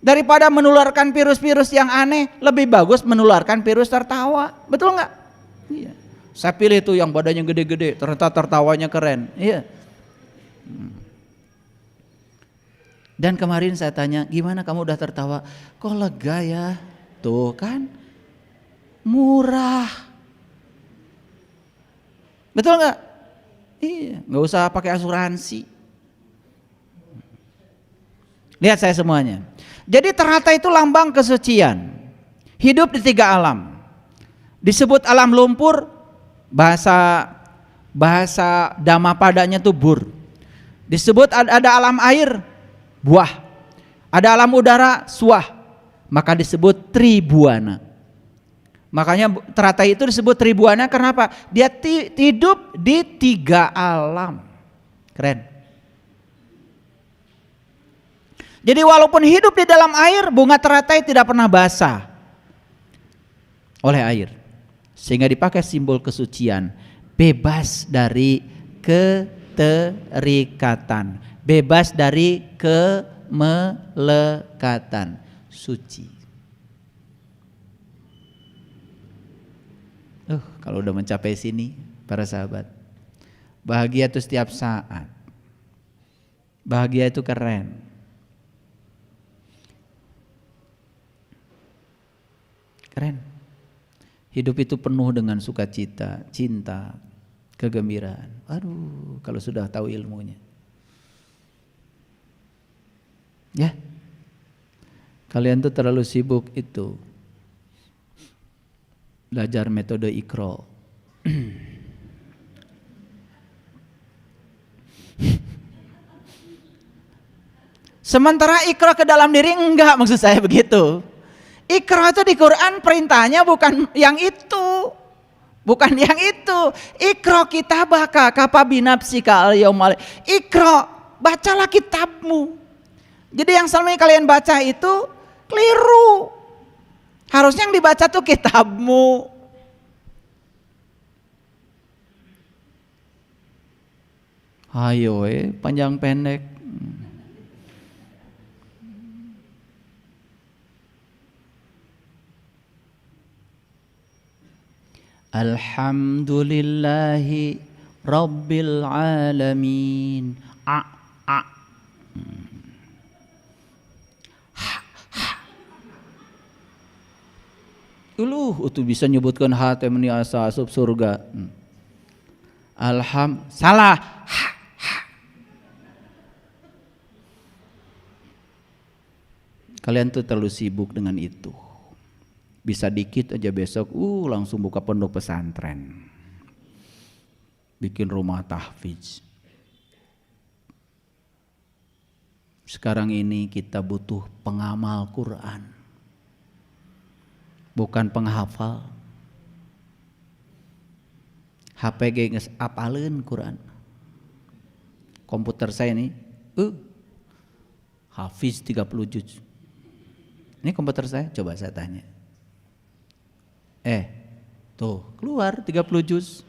Daripada menularkan virus-virus yang aneh, lebih bagus menularkan virus tertawa. Betul nggak? Iya. Saya pilih itu yang badannya gede-gede, ternyata tertawanya keren. Iya. Dan kemarin saya tanya, gimana kamu udah tertawa? Kok lega ya? Tuh kan, murah. Betul nggak? Iya, nggak usah pakai asuransi. Lihat saya semuanya. Jadi terata itu lambang kesucian. Hidup di 3 alam. Disebut alam lumpur, bahasa Dhammapadanya itu bur. Disebut ada alam air, buah. Ada alam udara, suah. Maka disebut tribuana. Makanya terata itu disebut tribuana kenapa? Dia hidup di 3 alam. Keren. Jadi walaupun hidup di dalam air, bunga teratai tidak pernah basah oleh air. Sehingga dipakai simbol kesucian, bebas dari keterikatan, bebas dari kemelekatan, suci. Kalau udah mencapai sini para sahabat, bahagia itu setiap saat. Bahagia itu keren. Keren. Hidup itu penuh dengan sukacita, cinta, kegembiraan. Aduh, kalau sudah tahu ilmunya. Ya. Kalian tuh terlalu sibuk itu belajar metode Iqra. Sementara Iqra ke dalam diri enggak, maksud saya begitu. Iqra itu di Quran perintahnya bukan yang itu. Bukan yang itu. Iqra kitabaka kafa binafsika al-yauma. Iqra, bacalah kitabmu. Jadi yang selama ini kalian baca itu keliru. Harusnya yang dibaca tuh kitabmu. Ayo panjang pendek. Alhamdulillahi Rabbil alamin. Itu bisa nyebutkan hati meni asa asup surga. Salah. Kalian tuh terlalu sibuk dengan itu. Bisa dikit aja besok langsung buka pondok pesantren, bikin rumah tahfidz. Sekarang ini kita butuh pengamal Quran, bukan penghafal. HP geus apaleun Quran. Komputer saya nih hafiz 30 juz. Ini komputer saya, coba saya tanya. Tuh keluar 30 juz.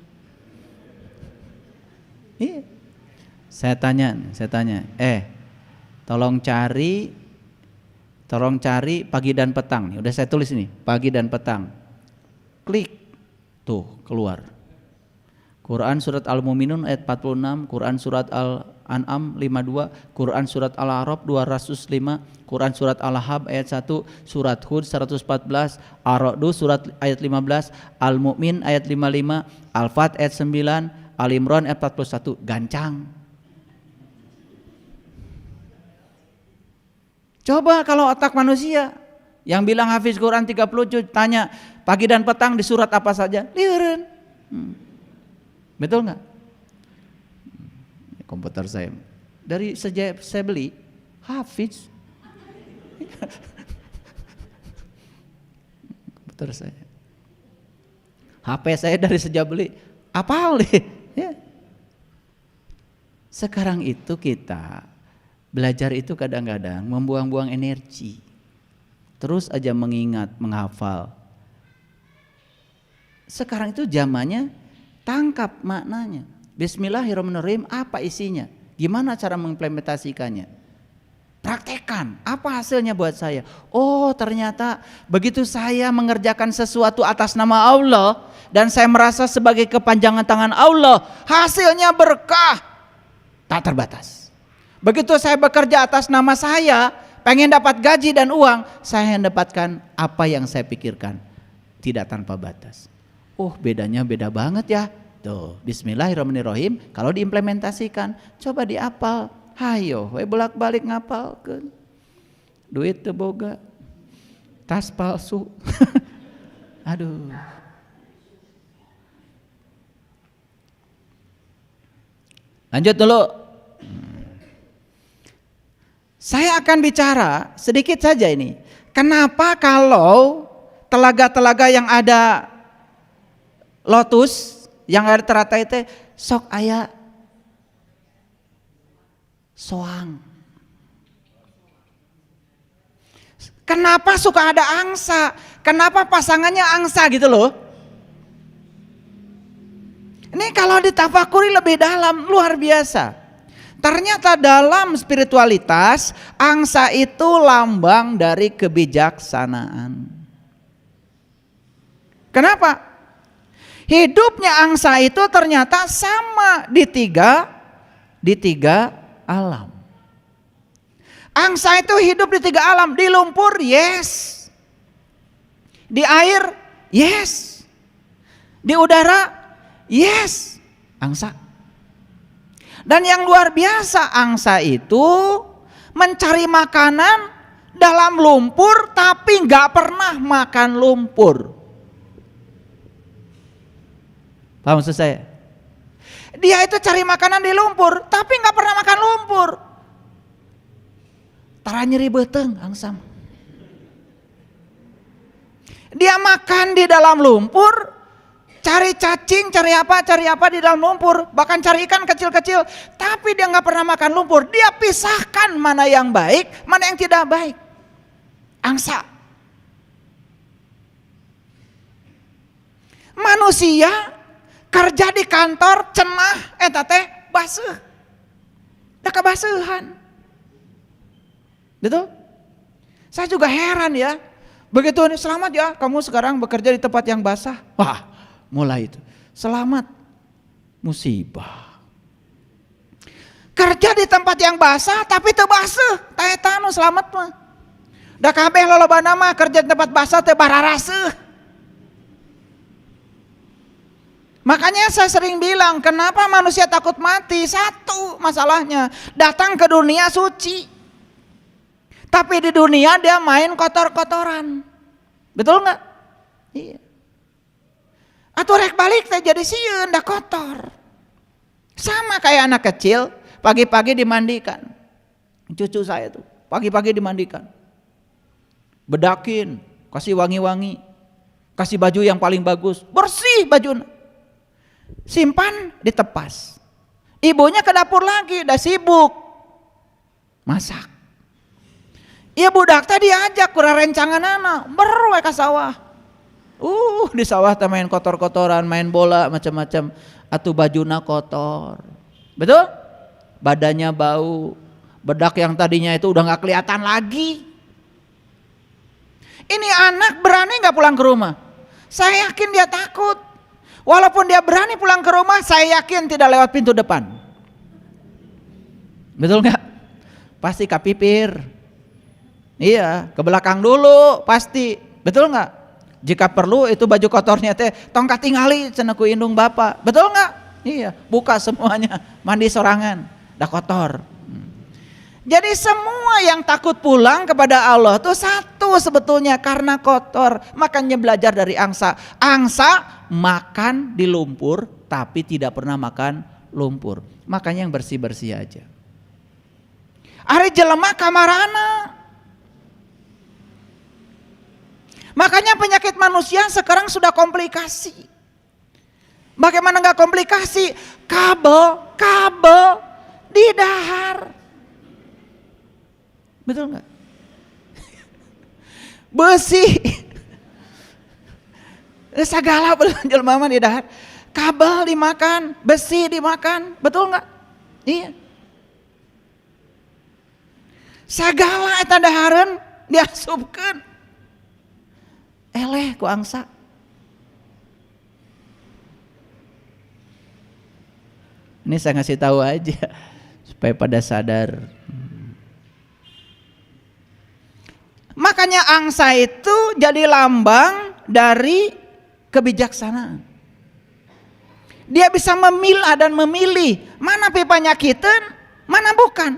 Iya. Saya tanya, tolong cari pagi dan petang. Nih, udah saya tulis ini, pagi dan petang. Klik, tuh keluar. Quran surat Al-Mu'minun ayat 46, Quran surat Al-An'am 52, Quran surat Al-A'raf 205, Quran surat Al-Ahzab ayat 1, surat Hud 114, Ar-Ra'd surat ayat 15, Al-Mu'min ayat 55, Al-Fat ayat 9, Al-Imran ayat 41. Gancang. Coba kalau otak manusia yang bilang hafiz Quran 30 juz, tanya pagi dan petang di surat apa saja, liureun. Betul nggak? Komputer saya dari sejak saya beli hafiz. Komputer saya, HP saya dari sejak beli apal deh. Ya. Sekarang itu kita belajar itu kadang-kadang membuang-buang energi, terus aja mengingat, menghafal. Sekarang itu zamannya tangkap maknanya. Bismillahirrahmanirrahim, apa isinya? Gimana cara mengimplementasikannya? Praktekkan, apa hasilnya buat saya? Oh ternyata begitu saya mengerjakan sesuatu atas nama Allah dan saya merasa sebagai kepanjangan tangan Allah, hasilnya berkah tak terbatas. Begitu saya bekerja atas nama saya, pengen dapat gaji dan uang, saya mendapatkan apa yang saya pikirkan, tidak tanpa batas. Oh bedanya beda banget ya. Tuh Bismillahirrahmanirrahim kalau diimplementasikan, coba diapal. Hayo bolak-balik ngapalkeun. Duit teu boga, tas palsu. Aduh. Lanjut dulu. Saya akan bicara sedikit saja ini. Kenapa kalau telaga-telaga yang ada lotus, yang ada teratai teh sok aya soang. Kenapa suka ada angsa? Kenapa pasangannya angsa gitu loh? Ini kalau ditafakuri lebih dalam luar biasa. Ternyata dalam spiritualitas, angsa itu lambang dari kebijaksanaan. Kenapa? Hidupnya angsa itu ternyata sama di tiga alam. Angsa itu hidup di tiga alam. Di lumpur, yes. Di air, yes. Di udara, yes. Angsa. Dan yang luar biasa, angsa itu mencari makanan dalam lumpur tapi gak pernah makan lumpur. Paham maksud saya? Dia itu cari makanan di lumpur tapi gak pernah makan lumpur. Tara nyeri beteng angsa. Dia makan di dalam lumpur, cari cacing, cari apa di dalam lumpur, bahkan cari ikan kecil-kecil, tapi dia nggak pernah makan lumpur. Dia pisahkan mana yang baik, mana yang tidak baik. Angsa. Manusia kerja di kantor cenah eta teh baseuh. Da kabaseuhan. Betul? Saya juga heran ya. Begitu ini selamat ya, kamu sekarang bekerja di tempat yang basah. Wah, mulai itu. Selamat musibah. Kerja di tempat yang basah tapi teu baseuh, tah eta anu selamat mah. Da kabeh lolobana mah kerja di tempat basah teu bararaseuh. Makanya saya sering bilang, kenapa manusia takut mati? Satu masalahnya, datang ke dunia suci. Tapi di dunia dia main kotor-kotoran. Betul nggak? Iya. Atau rek balik teh jadi sieun dah kotor. Sama kayak anak kecil, pagi-pagi dimandikan. Cucu saya tuh, pagi-pagi dimandikan. Bedakin, kasih wangi-wangi. Kasih baju yang paling bagus, bersih bajunya. Simpan ditepas. Ibunya ke dapur lagi, udah sibuk masak. Iya budak tadi diajak kurang rencangan anak, berwe ke sawah. Di sawah teh main kotor-kotoran, main bola macam-macam. Atuh bajuna kotor, betul? Badannya bau. Bedak yang tadinya itu udah nggak kelihatan lagi. Ini anak berani nggak pulang ke rumah? Saya yakin dia takut. Walaupun dia berani pulang ke rumah, saya yakin tidak lewat pintu depan. Betul nggak? Pasti kapipir. Iya, ke belakang dulu pasti. Betul nggak? Jika perlu itu baju kotornya teh tongkat tingali cenah ku indung bapak. Betul nggak? Iya, buka semuanya, mandi sorangan, dah kotor. Jadi semua yang takut pulang kepada Allah itu satu sebetulnya karena kotor. Makanya belajar dari angsa. Angsa makan di lumpur tapi tidak pernah makan lumpur. Makanya yang bersih-bersih aja. Ari jelema kamarana. Makanya penyakit manusia sekarang sudah komplikasi. Bagaimana nggak komplikasi? Kabel di dahar. Betul nggak? Besi. Segala jelema mah di dahar. Kabel dimakan, besi dimakan, betul nggak? Iya. Segala eta dahareun diasupkeun. Eleh ku angsa. Ini saya ngasih tahu aja supaya pada sadar. Makanya angsa itu jadi lambang dari kebijaksanaan. Dia bisa memilah dan memilih mana pipanya kiten, mana bukan.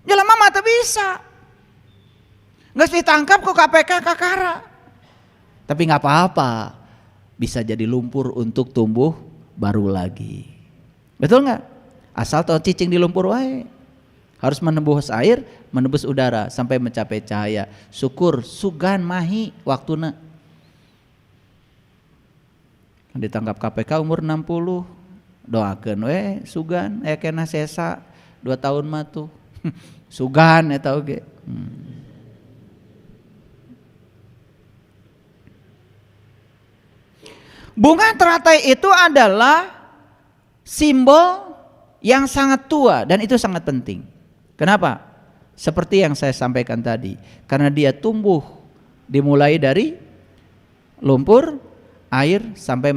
Jelema mah teu bisa. Geus ditangkap ku KPK kakara. Tapi nggak apa-apa, bisa jadi lumpur untuk tumbuh baru lagi. Betul nggak? Asal tahu cicing di lumpur wae. Harus menembus air, menembus udara sampai mencapai cahaya. Syukur sugan mahi waktuna. Ditangkap KPK umur 60. Doakeun we sugan kena sesa 2 tahun mah tuh. Sugan eta oge. Bunga teratai itu adalah simbol yang sangat tua, dan itu sangat penting. Kenapa? Seperti yang saya sampaikan tadi, karena dia tumbuh dimulai dari lumpur, air sampai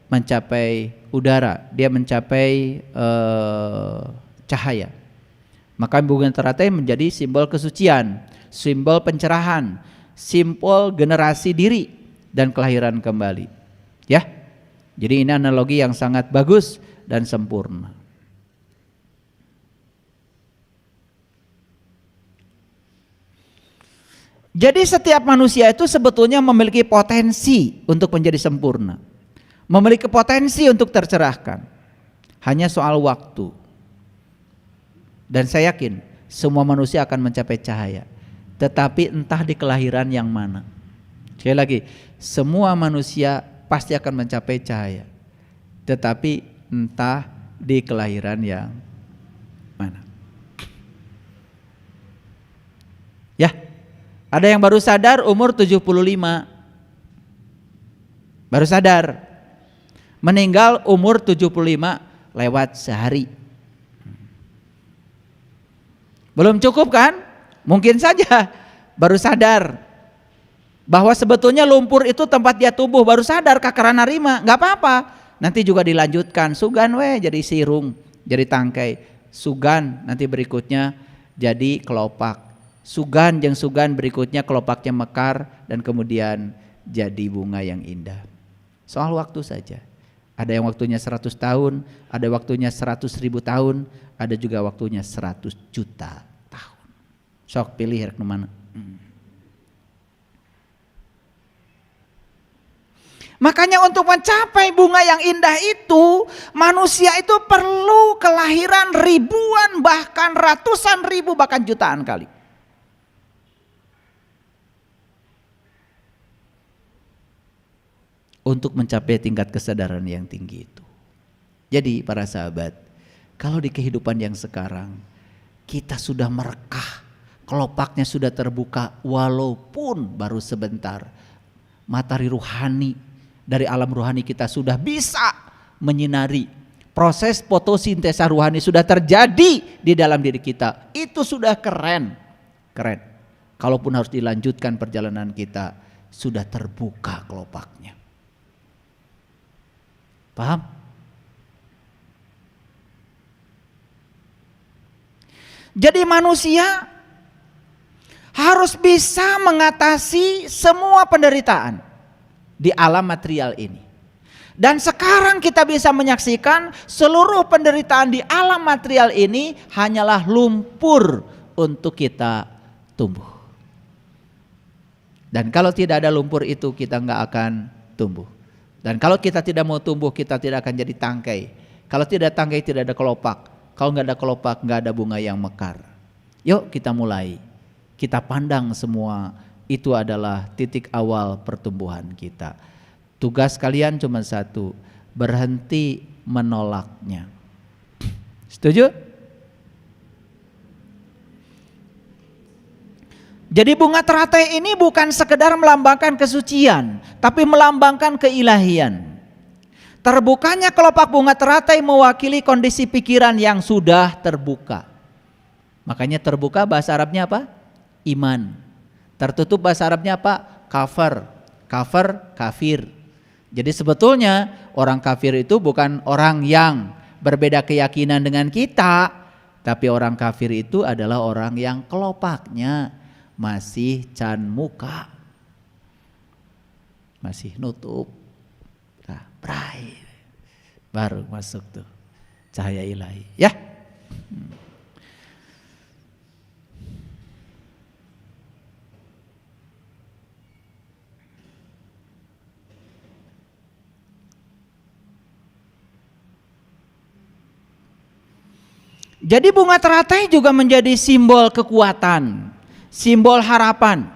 mencapai udara, dia mencapai cahaya. Maka bunga teratai menjadi simbol kesucian, simbol pencerahan, simbol generasi diri dan kelahiran kembali. Ya, jadi ini analogi yang sangat bagus dan sempurna. Jadi setiap manusia itu sebetulnya memiliki potensi untuk menjadi sempurna, memiliki potensi untuk tercerahkan. Hanya soal waktu. Dan saya yakin semua manusia akan mencapai cahaya, tetapi entah di kelahiran yang mana. Sekali lagi, semua manusia pasti akan mencapai cahaya, tetapi entah di kelahiran yang mana. Ya, ada yang baru sadar umur 75, baru sadar, meninggal umur 75 lewat sehari. Belum cukup kan? Mungkin saja baru sadar bahwa sebetulnya lumpur itu tempat dia tumbuh, baru sadar karena narima, nggak apa-apa. Nanti juga dilanjutkan, sugan jadi sirung, jadi tangkai, sugan nanti berikutnya jadi kelopak, sugan berikutnya kelopaknya mekar dan kemudian jadi bunga yang indah. Soal waktu saja. Ada yang waktunya 100 tahun, ada waktunya 100.000 tahun, ada juga waktunya 100 juta tahun. Sok pilih yang mana. Makanya untuk mencapai bunga yang indah itu, manusia itu perlu kelahiran ribuan, bahkan ratusan ribu, bahkan jutaan kali. Untuk mencapai tingkat kesadaran yang tinggi itu. Jadi para sahabat, kalau di kehidupan yang sekarang kita sudah merekah, kelopaknya sudah terbuka walaupun baru sebentar, matahari rohani dari alam rohani kita sudah bisa menyinari, proses fotosintesa rohani sudah terjadi di dalam diri kita. Itu sudah keren. Kalaupun harus dilanjutkan perjalanan kita, sudah terbuka kelopaknya. Paham? Jadi manusia harus bisa mengatasi semua penderitaan di alam material ini. Dan sekarang kita bisa menyaksikan seluruh penderitaan di alam material ini hanyalah lumpur untuk kita tumbuh. Dan kalau tidak ada lumpur itu kita nggak akan tumbuh. Dan kalau kita tidak mau tumbuh, kita tidak akan jadi tangkai. Kalau tidak tangkai, tidak ada kelopak. Kalau nggak ada kelopak, nggak ada bunga yang mekar. Yuk kita mulai. Kita pandang semua itu adalah titik awal pertumbuhan kita. Tugas kalian cuma satu, berhenti menolaknya. Setuju? Jadi bunga teratai ini bukan sekedar melambangkan kesucian, tapi melambangkan keilahian. Terbukanya kelopak bunga teratai mewakili kondisi pikiran yang sudah terbuka. Makanya terbuka bahasa Arabnya apa? Iman. Tertutup bahasa Arabnya apa? Kafir. Kafir. Jadi sebetulnya orang kafir itu bukan orang yang berbeda keyakinan dengan kita, tapi orang kafir itu adalah orang yang kelopaknya masih can muka, masih nutup, nah, brai, baru masuk tuh cahaya ilahi, ya. Jadi bunga teratai juga menjadi simbol kekuatan, simbol harapan.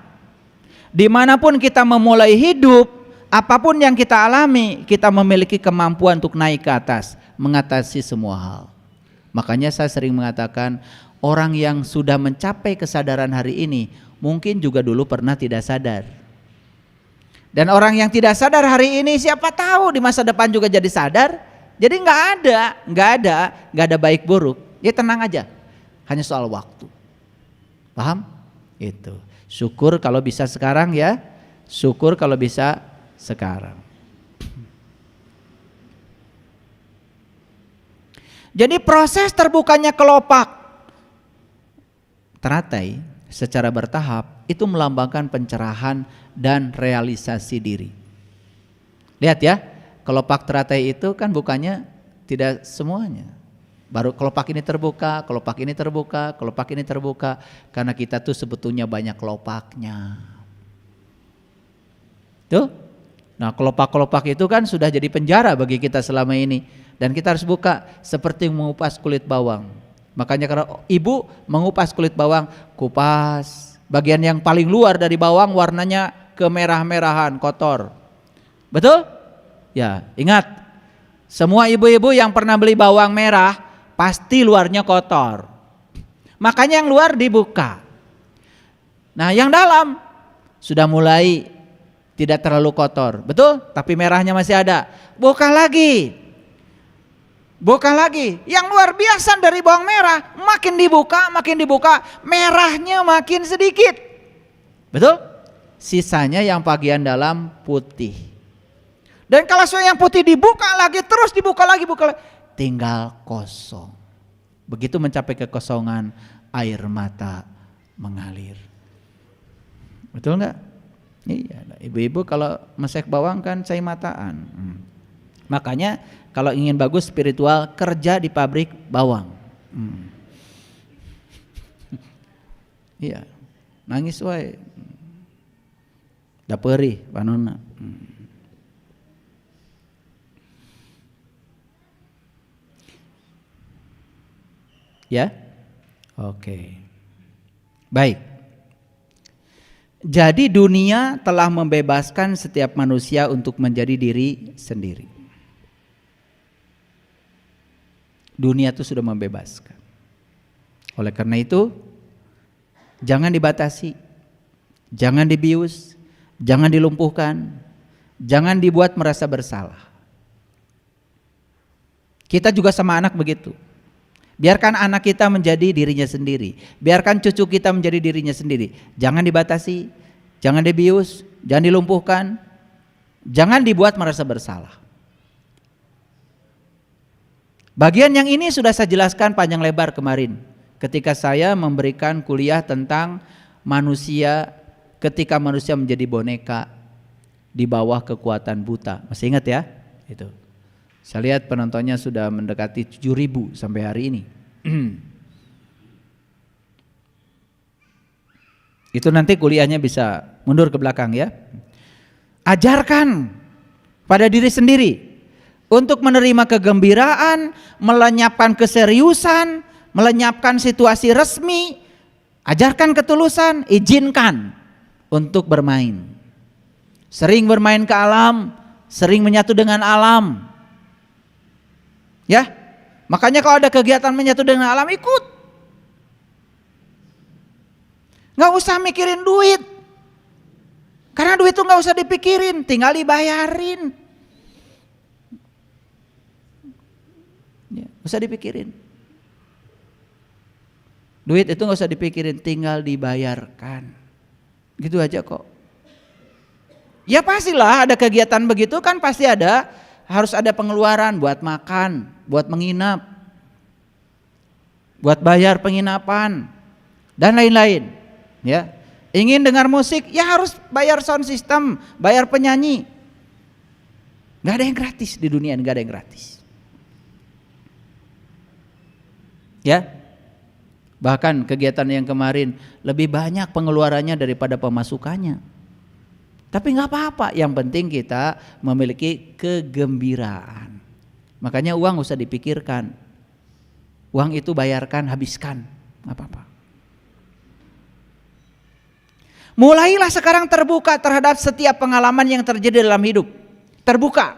Dimanapun kita memulai hidup, apapun yang kita alami, kita memiliki kemampuan untuk naik ke atas, mengatasi semua hal. Makanya saya sering mengatakan, orang yang sudah mencapai kesadaran hari ini, mungkin juga dulu pernah tidak sadar. Dan orang yang tidak sadar hari ini, siapa tahu di masa depan juga jadi sadar, Jadi nggak ada baik buruk. Ya tenang aja. Hanya soal waktu. Paham? Itu. Syukur kalau bisa sekarang ya. Syukur kalau bisa sekarang. Jadi proses terbukanya kelopak teratai secara bertahap itu melambangkan pencerahan dan realisasi diri. Lihat ya, kelopak teratai itu kan bukannya tidak semuanya. Baru kelopak ini terbuka, kelopak ini terbuka, kelopak ini terbuka. Karena kita tuh sebetulnya banyak kelopaknya. Tuh. Nah, kelopak-kelopak itu kan sudah jadi penjara bagi kita selama ini. Dan kita harus buka seperti mengupas kulit bawang. Makanya kalau ibu mengupas kulit bawang, kupas bagian yang paling luar dari bawang warnanya kemerah-merahan, kotor. Betul? Ya, ingat. Semua ibu-ibu yang pernah beli bawang merah pasti luarnya kotor. Makanya yang luar dibuka. Nah, yang dalam sudah mulai tidak terlalu kotor. Betul? Tapi merahnya masih ada. Buka lagi. Buka lagi, yang luar biasa dari bawang merah makin dibuka, merahnya makin sedikit. Betul? Sisanya yang bagian dalam putih. Dan kalau yang putih dibuka lagi, terus dibuka lagi, tinggal kosong. Begitu mencapai kekosongan, air mata mengalir. Betul enggak? Iya, ibu-ibu kalau mesek bawang kan cai mataan. Makanya kalau ingin bagus spiritual, kerja di pabrik bawang. Iya, nangis wae. Da peurih panonna. Ya? Oke. Baik. Jadi dunia telah membebaskan setiap manusia untuk menjadi diri sendiri. Dunia itu sudah membebaskan. Oleh karena itu, jangan dibatasi, jangan dibius, jangan dilumpuhkan, jangan dibuat merasa bersalah. Kita juga sama anak begitu. Biarkan anak kita menjadi dirinya sendiri, biarkan cucu kita menjadi dirinya sendiri. Jangan dibatasi, jangan dibius, jangan dilumpuhkan, jangan dibuat merasa bersalah. Bagian yang ini sudah saya jelaskan panjang lebar kemarin ketika saya memberikan kuliah tentang manusia ketika manusia menjadi boneka di bawah kekuatan buta. Masih ingat ya? Itu. Saya lihat penontonnya sudah mendekati 7.000 sampai hari ini. Itu nanti kuliahnya bisa mundur ke belakang ya. Ajarkan pada diri sendiri untuk menerima kegembiraan, melenyapkan keseriusan, melenyapkan situasi resmi, ajarkan ketulusan, izinkan untuk bermain. Sering bermain ke alam, sering menyatu dengan alam. Ya, makanya kalau ada kegiatan menyatu dengan alam, ikut. Gak usah mikirin duit, karena duit itu gak usah dipikirin, tinggal dibayarin. Ya, usah dipikirin. Duit itu gak usah dipikirin, tinggal dibayarkan. Gitu aja kok. Ya pastilah ada kegiatan begitu kan pasti harus ada pengeluaran buat makan, buat menginap, buat bayar penginapan dan lain-lain. Ya, ingin dengar musik ya harus bayar sound system, bayar penyanyi. Gak ada yang gratis di dunia, gak ada yang gratis. Ya, bahkan kegiatan yang kemarin lebih banyak pengeluarannya daripada pemasukannya. Tapi nggak apa-apa, yang penting kita memiliki kegembiraan. Makanya uang usah dipikirkan, uang itu bayarkan, habiskan, nggak apa-apa. Mulailah sekarang terbuka terhadap setiap pengalaman yang terjadi dalam hidup. Terbuka.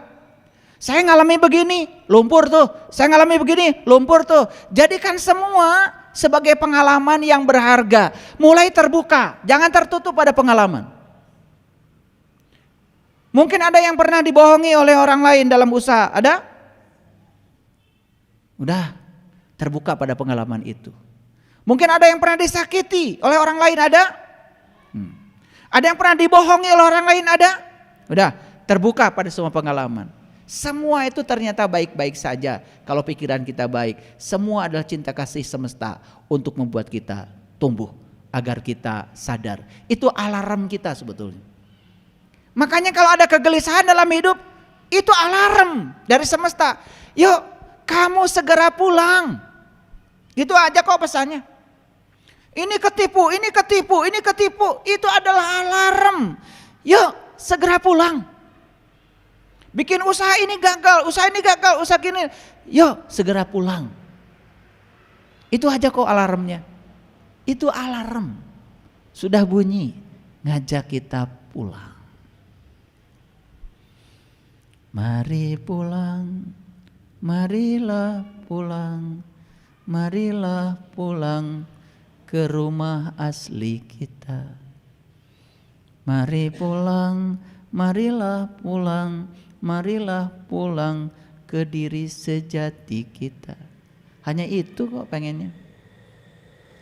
Saya ngalami begini, lumpur tuh. Saya ngalami begini, lumpur tuh. Jadikan semua sebagai pengalaman yang berharga. Mulai terbuka, jangan tertutup pada pengalaman. Mungkin ada yang pernah dibohongi oleh orang lain dalam usaha, ada? Udah terbuka pada pengalaman itu. Mungkin ada yang pernah disakiti oleh orang lain, ada? Ada yang pernah dibohongi oleh orang lain, ada? Udah terbuka pada semua pengalaman. Semua itu ternyata baik-baik saja kalau pikiran kita baik. Semua adalah cinta kasih semesta untuk membuat kita tumbuh agar kita sadar. Itu alarm kita sebetulnya. Makanya kalau ada kegelisahan dalam hidup, itu alarm dari semesta. Yuk kamu segera pulang. Gitu aja kok pesannya. Ini ketipu, ini ketipu, ini ketipu. Itu adalah alarm. Yuk segera pulang. Bikin usaha ini gagal, usaha ini gagal, usaha gini. Yuk segera pulang. Itu aja kok alarmnya. Itu alarm. Sudah bunyi, ngajak kita pulang. Mari pulang, marilah pulang, marilah pulang ke rumah asli kita. Mari pulang, marilah pulang, marilah pulang ke diri sejati kita. Hanya itu kok pengennya.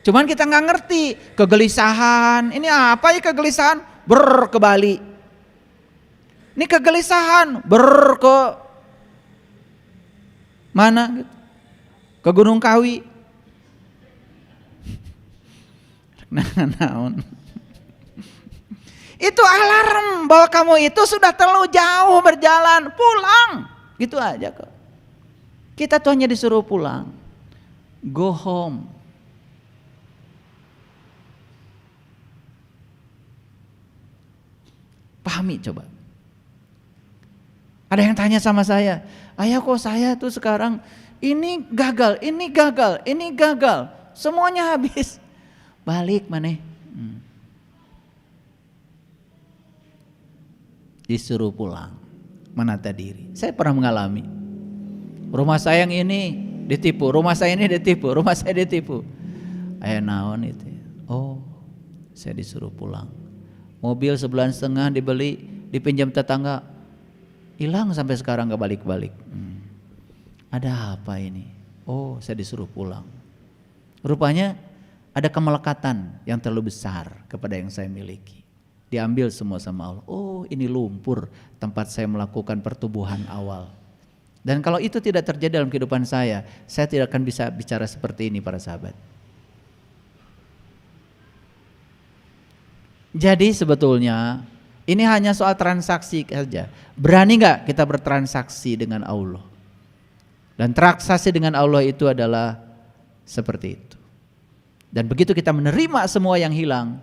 Cuman kita nggak ngerti kegelisahan. Ini apa ya kegelisahan? Ke Bali. Ini kegelisahan ke mana gitu? Ke Gunung Kawi. Naon. Itu alarm bahwa kamu itu sudah terlalu jauh berjalan, pulang. Gitu aja kok. Kita tuh hanya disuruh pulang. Go home. Pahami coba. Ada yang tanya sama saya, ayah kok saya tuh sekarang ini gagal, ini gagal, ini gagal. Semuanya habis. Balik maneh. Disuruh pulang, menata diri. Saya pernah mengalami. Rumah saya yang ini ditipu, rumah saya ini ditipu, rumah saya ditipu. Ayah naon itu. Oh, saya disuruh pulang. Mobil 1,5 bulan dibeli, dipinjam tetangga, hilang sampai sekarang gak balik-balik. Ada apa ini? Oh, saya disuruh pulang. Rupanya ada kemelekatan yang terlalu besar kepada yang saya miliki. Diambil semua sama Allah. Oh, ini lumpur tempat saya melakukan pertumbuhan awal. Dan kalau itu tidak terjadi dalam kehidupan saya tidak akan bisa bicara seperti ini para sahabat. Jadi sebetulnya ini hanya soal transaksi saja. Berani gak kita bertransaksi dengan Allah? Dan transaksi dengan Allah itu adalah seperti itu. Dan begitu kita menerima semua yang hilang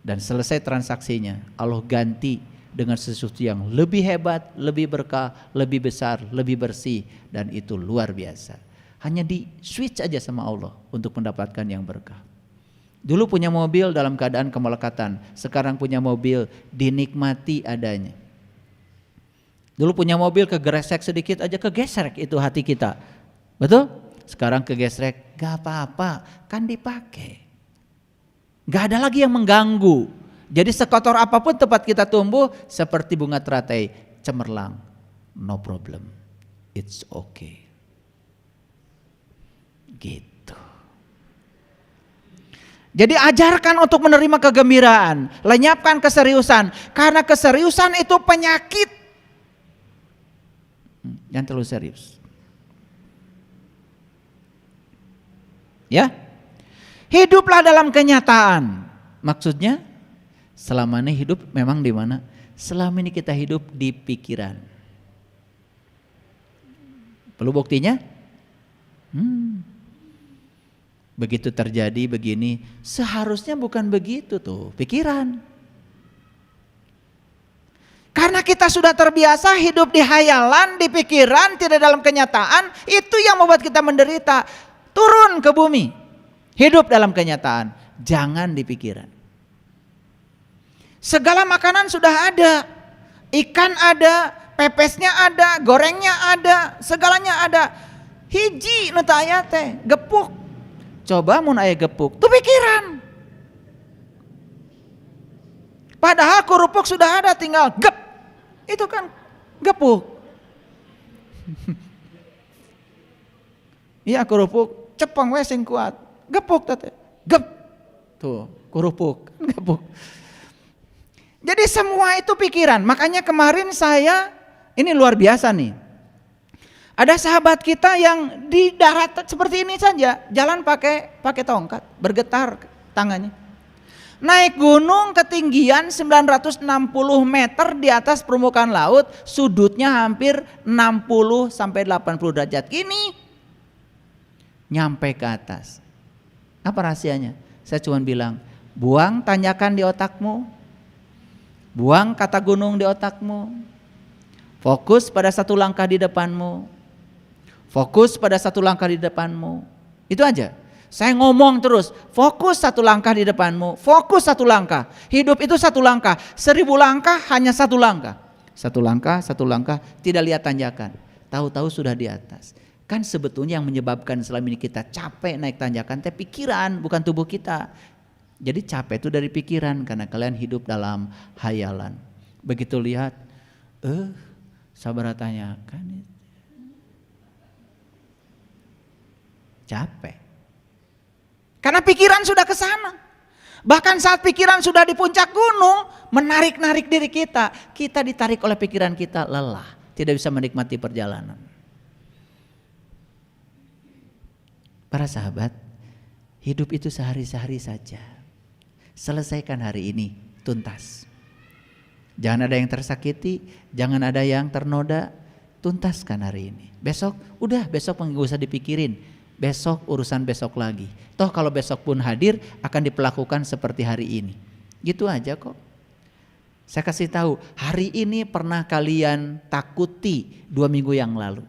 dan selesai transaksinya, Allah ganti dengan sesuatu yang lebih hebat, lebih berkah, lebih besar, lebih bersih, dan itu luar biasa. Hanya di switch aja sama Allah untuk mendapatkan yang berkah. Dulu punya mobil dalam keadaan kemelekatan, sekarang punya mobil dinikmati adanya. Dulu punya mobil kegesrek sedikit aja kegesrek itu hati kita, betul? Sekarang kegesrek gak apa-apa, kan dipakai. Gak ada lagi yang mengganggu. Jadi sekotor apapun tempat kita tumbuh, seperti bunga teratai cemerlang, no problem, it's okay. Gitu. Jadi ajarkan untuk menerima kegembiraan, lenyapkan keseriusan, karena keseriusan itu penyakit. Jangan terlalu serius. Ya, hiduplah dalam kenyataan. Maksudnya, selama ini hidup memang di mana? Selama ini kita hidup di pikiran. Perlu buktinya? Begitu terjadi begini, seharusnya bukan begitu tuh, pikiran. Karena kita sudah terbiasa hidup di hayalan, di pikiran, tidak dalam kenyataan, itu yang membuat kita menderita. Turun ke bumi, hidup dalam kenyataan, jangan di pikiran. Segala makanan sudah ada, ikan ada, pepesnya ada, gorengnya ada, segalanya ada. Hiji nu teu aya teh, gepuk. Coba mun aya gepuk, tuh pikiran. Padahal kerupuk sudah ada, tinggal gep. Itu kan gepuk. Iya kerupuk, cepeng we sing kuat. Gepuk tete. Gep. Tuh, kerupuk, gepuk. Jadi semua itu pikiran. Makanya kemarin ini luar biasa nih. Ada sahabat kita yang di darat seperti ini saja, jalan pakai tongkat, bergetar tangannya. Naik gunung ketinggian 960 meter di atas permukaan laut, sudutnya hampir 60 sampai 80 derajat. Gini nyampe ke atas. Apa rahasianya? Saya cuma bilang, buang tanjakan di otakmu, buang kata gunung di otakmu, fokus pada satu langkah di depanmu, fokus pada satu langkah di depanmu. Itu aja. Saya ngomong terus, fokus satu langkah di depanmu, fokus satu langkah. Hidup itu satu langkah, 1000 langkah hanya satu langkah. Satu langkah, tidak lihat tanjakan. Tahu-tahu sudah di atas. Kan sebetulnya yang menyebabkan selama ini kita capek naik tanjakan, tapi pikiran bukan tubuh kita. Jadi capek itu dari pikiran karena kalian hidup dalam hayalan. Begitu lihat, sabar tanyakan, capek. Karena pikiran sudah ke sana. Bahkan saat pikiran sudah di puncak gunung, menarik-narik diri kita. Kita ditarik oleh pikiran kita, lelah. Tidak bisa menikmati perjalanan. Para sahabat, hidup itu sehari-hari saja. Selesaikan hari ini, tuntas. Jangan ada yang tersakiti, jangan ada yang ternoda, tuntaskan hari ini. Besok nggak usah dipikirin. Besok urusan besok lagi. Toh kalau besok pun hadir akan diperlakukan seperti hari ini. Gitu aja kok. Saya kasih tahu, hari ini pernah kalian takuti 2 minggu yang lalu.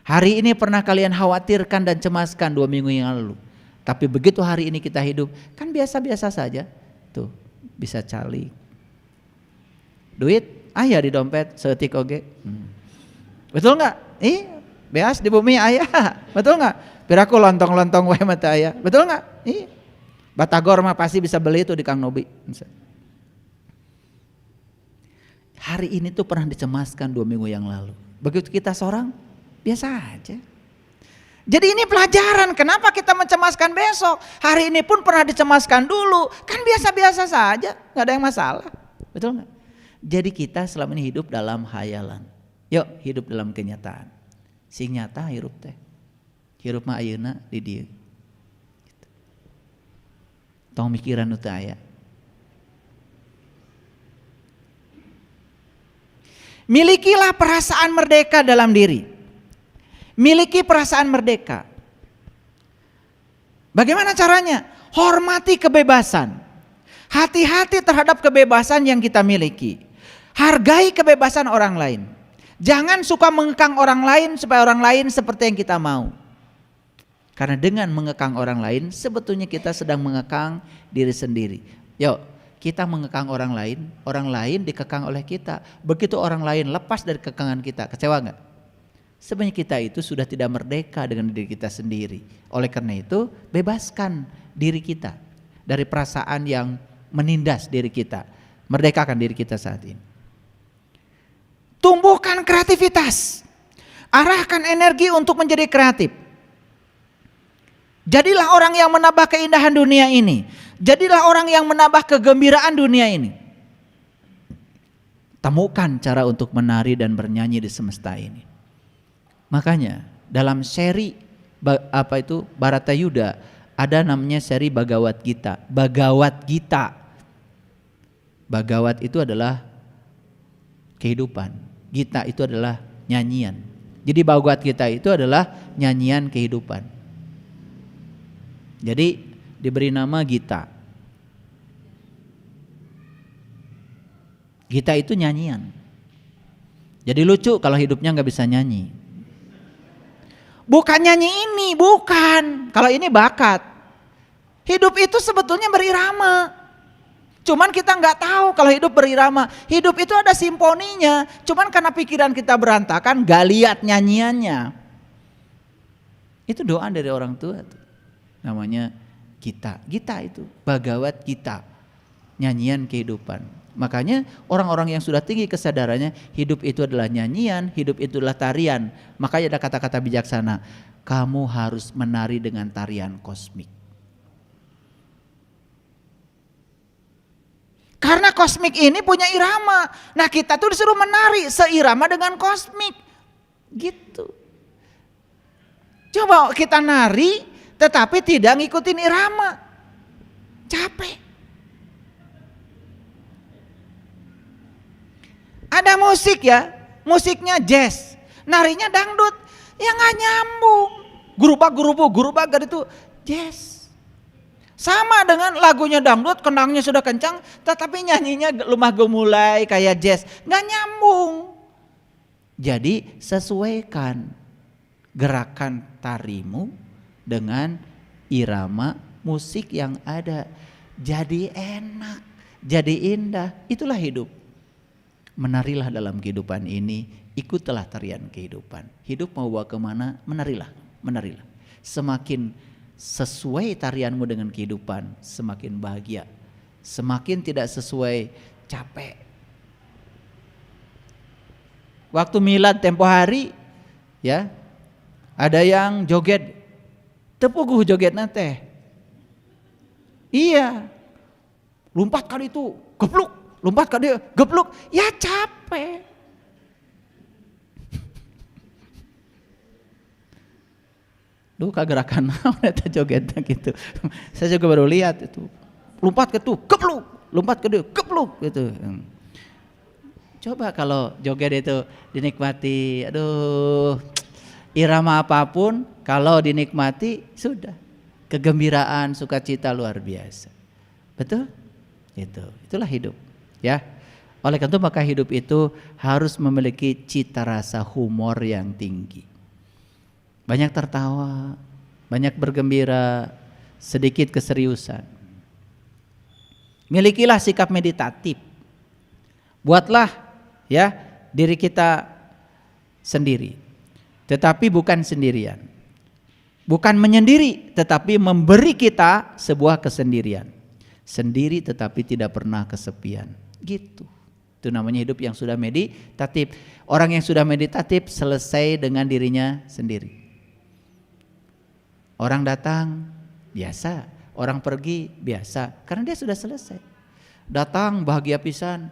Hari ini pernah kalian khawatirkan dan cemaskan 2 minggu yang lalu. Tapi begitu hari ini kita hidup, kan biasa-biasa saja. Tuh, bisa cali. Duit aya di dompet, seetik oge. Betul nggak? Beas di bumi ayah, betul nggak? Piraku lontong-lontong wae mata ayah, betul nggak? Batagor mah pasti bisa beli itu di Kang Nobi. Hari ini tuh pernah dicemaskan 2 minggu yang lalu. Begitu kita seorang, biasa aja. Jadi ini pelajaran kenapa kita mencemaskan besok. Hari ini pun pernah dicemaskan dulu, kan biasa-biasa saja, nggak ada yang masalah, betul nggak? Jadi kita selama ini hidup dalam hayalan. Yuk hidup dalam kenyataan. Sing nyata hirup teh. Hirup mah ayeuna di dieu. Gitu. Tong mikiran nu teu aya. Milikilah perasaan merdeka dalam diri. Miliki perasaan merdeka. Bagaimana caranya? Hormati kebebasan. Hati-hati terhadap kebebasan yang kita miliki. Hargai kebebasan orang lain. Jangan suka mengekang orang lain supaya orang lain seperti yang kita mau. Karena dengan mengekang orang lain sebetulnya kita sedang mengekang diri sendiri. Yuk kita mengekang orang lain dikekang oleh kita. Begitu orang lain lepas dari kekangan kita, kecewa gak? Sebenarnya kita itu sudah tidak merdeka dengan diri kita sendiri. Oleh karena itu bebaskan diri kita dari perasaan yang menindas diri kita. Merdekakan diri kita saat ini. Tumbuhkan kreativitas. Arahkan energi untuk menjadi kreatif. Jadilah orang yang menambah keindahan dunia ini. Jadilah orang yang menambah kegembiraan dunia ini. Temukan cara untuk menari dan bernyanyi di semesta ini. Makanya dalam seri Bharatayuda ada namanya seri Bhagavad Gita. Bhagavad Gita. Bhagavad itu adalah kehidupan. Gita itu adalah nyanyian. Jadi Bhagavad Gita itu adalah nyanyian kehidupan. Jadi diberi nama Gita. Gita itu nyanyian. Jadi lucu kalau hidupnya nggak bisa nyanyi. Bukan nyanyi ini, bukan. Kalau ini bakat. Hidup itu sebetulnya berirama. Cuman kita nggak tahu kalau hidup berirama. Hidup itu ada simfoninya. Cuman karena pikiran kita berantakan, gak lihat nyanyiannya. Itu doa dari orang tua tuh. Namanya Gita. Gita itu Bhagavad Gita. Nyanyian kehidupan. Makanya orang-orang yang sudah tinggi kesadarannya, hidup itu adalah nyanyian, hidup itu adalah tarian. Makanya ada kata-kata bijaksana. kamu harus menari dengan tarian kosmik. Karena kosmik ini punya irama. Nah kita tuh disuruh menari seirama dengan kosmik. Gitu. Coba kita nari tetapi tidak ngikutin irama. Capek. Ada musik ya, musiknya jazz, narinya dangdut, ya nggak nyambung. Gurubak itu jazz. Sama dengan lagunya dangdut, kendangnya sudah kencang, tetapi nyanyinya lemah gemulai kayak jazz, nggak nyambung. Jadi sesuaikan gerakan tarimu dengan irama musik yang ada. Jadi enak, jadi indah, itulah hidup. Menarilah dalam kehidupan ini, ikutlah tarian kehidupan. Hidup mau bawa kemana, menarilah. Semakin sesuai tarianmu dengan kehidupan, semakin bahagia. Semakin tidak sesuai, capek. Waktu milad tempo hari, ya, ada yang joget, tepuguh joget nate. Iya, lompat kali itu, gebluk. Lompat ke dia, gebluk, ya capek. Duh kagerakan naon eta jogetnya gitu. Saya juga baru lihat itu. Lompat ke tuh, gebluk, lompat ke dia, gebluk gitu. Coba kalau joget itu dinikmati, aduh, irama apapun kalau dinikmati sudah. Kegembiraan, sukacita luar biasa. Betul? Itulah hidup. Ya, oleh karena itu maka hidup itu harus memiliki cita rasa humor yang tinggi. Banyak tertawa, banyak bergembira, sedikit keseriusan. Milikilah sikap meditatif. Buatlah ya diri kita sendiri. Tetapi bukan sendirian. Bukan menyendiri, tetapi memberi kita sebuah kesendirian. Sendiri tetapi tidak pernah kesepian. Gitu. Itu namanya hidup yang sudah meditatif. Orang yang sudah meditatif selesai dengan dirinya sendiri. Orang datang biasa, orang pergi biasa, karena dia sudah selesai. Datang bahagia pisan,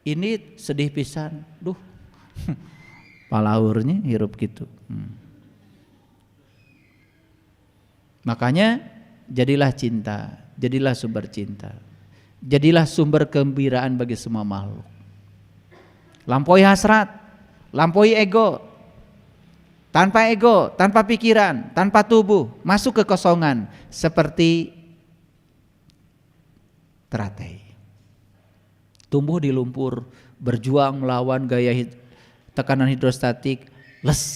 ini sedih pisan, duh, palaurnya hirup gitu. Makanya jadilah cinta, jadilah sumber cinta. Jadilah sumber kegembiraan bagi semua makhluk. Lampaui hasrat, lampaui ego. Tanpa pikiran, tanpa tubuh, masuk ke kosongan seperti teratai. Tumbuh di lumpur, berjuang melawan gaya tekanan hidrostatik,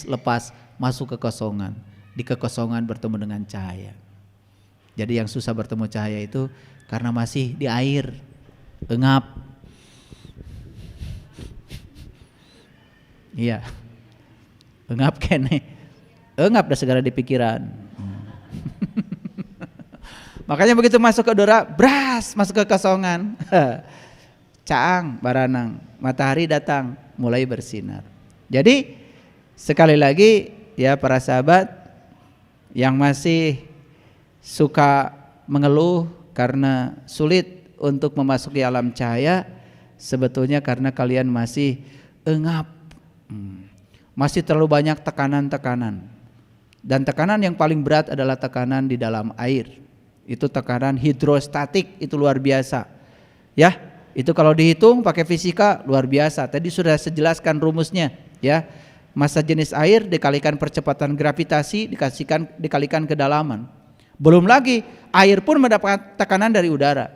lepas, masuk ke kosongan. Di kekosongan bertemu dengan cahaya. Jadi yang susah bertemu cahaya itu karena masih di air, engap. Iya, engap kene, engap dah segala di pikiran. Makanya begitu masuk ke udara, bras, masuk ke kosongan. Caang, baranang, matahari datang, mulai bersinar. Jadi sekali lagi ya para sahabat yang masih suka mengeluh karena sulit untuk memasuki alam cahaya, sebetulnya karena kalian masih engap, masih terlalu banyak tekanan-tekanan. Dan tekanan yang paling berat adalah tekanan di dalam air. Itu tekanan hidrostatik, itu luar biasa. Ya, itu kalau dihitung pakai fisika luar biasa. Tadi sudah saya jelaskan rumusnya, ya. Massa jenis air dikalikan percepatan gravitasi dikalikan kedalaman. Belum lagi air pun mendapat tekanan dari udara.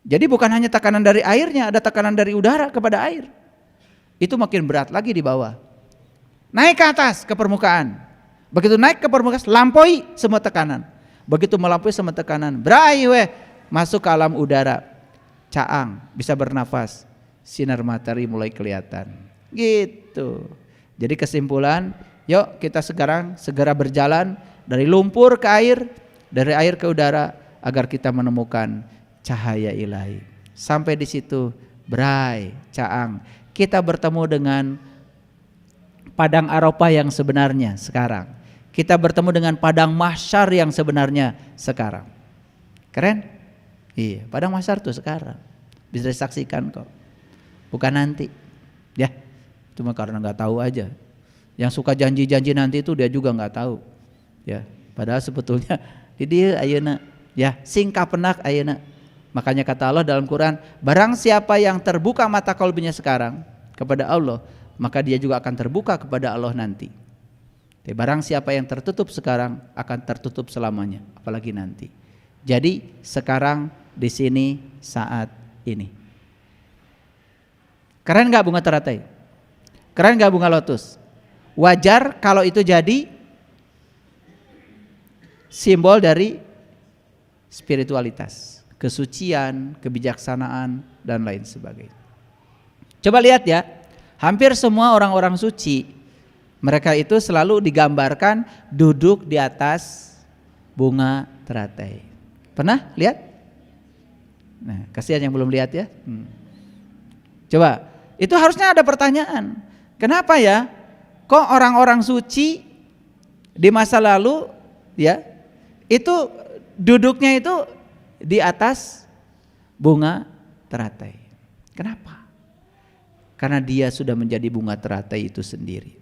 Jadi bukan hanya tekanan dari airnya, ada tekanan dari udara kepada air. Itu makin berat lagi di bawah. Naik ke atas ke permukaan. Begitu naik ke permukaan lampaui semua tekanan. Begitu melampaui semua tekanan, berai masuk ke alam udara. Caang, bisa bernafas. Sinar matahari mulai kelihatan. Gitu. Jadi kesimpulan, yuk kita sekarang segera berjalan dari lumpur ke air, dari air ke udara agar kita menemukan cahaya ilahi. Sampai di situ, berai, caang, kita bertemu dengan padang Arafah yang sebenarnya sekarang. Kita bertemu dengan padang mahsyar yang sebenarnya sekarang. Keren? Iya, padang mahsyar tuh sekarang. Bisa disaksikan kok. Bukan nanti. Ya, cuma karena nggak tahu aja. Yang suka janji-janji nanti itu dia juga nggak tahu. Ya, padahal sebetulnya di dia ayeuna ya singkah penak ayeuna. Makanya kata Allah dalam Quran, barang siapa yang terbuka mata kalbunya sekarang kepada Allah, maka dia juga akan terbuka kepada Allah nanti. Barang siapa yang tertutup sekarang akan tertutup selamanya, apalagi nanti. Jadi sekarang, di sini, saat ini. Keren gak bunga teratai? Keren gak bunga lotus? Wajar kalau itu jadi simbol dari spiritualitas, kesucian, kebijaksanaan, dan lain sebagainya. Coba lihat ya, hampir semua orang-orang suci, mereka itu selalu digambarkan duduk di atas bunga teratai. Pernah lihat? Nah, kasihan yang belum lihat ya. Coba, itu harusnya ada pertanyaan. Kenapa ya? Kok orang-orang suci di masa lalu ya, itu duduknya itu di atas bunga teratai. Kenapa? Karena dia sudah menjadi bunga teratai itu sendiri.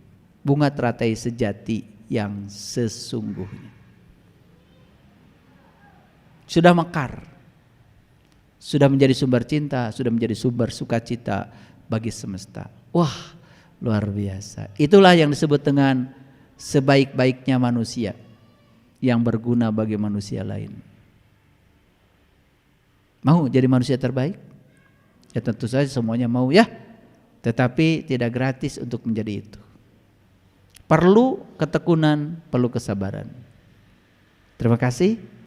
Bunga teratai sejati yang sesungguhnya. Sudah mekar. Sudah menjadi sumber cinta, sudah menjadi sumber sukacita bagi semesta. Wah, luar biasa. Itulah yang disebut dengan sebaik-baiknya manusia yang berguna bagi manusia lain. Mau jadi manusia terbaik? Ya tentu saja semuanya mau ya. Tetapi tidak gratis untuk menjadi itu. Perlu ketekunan, perlu kesabaran. Terima kasih.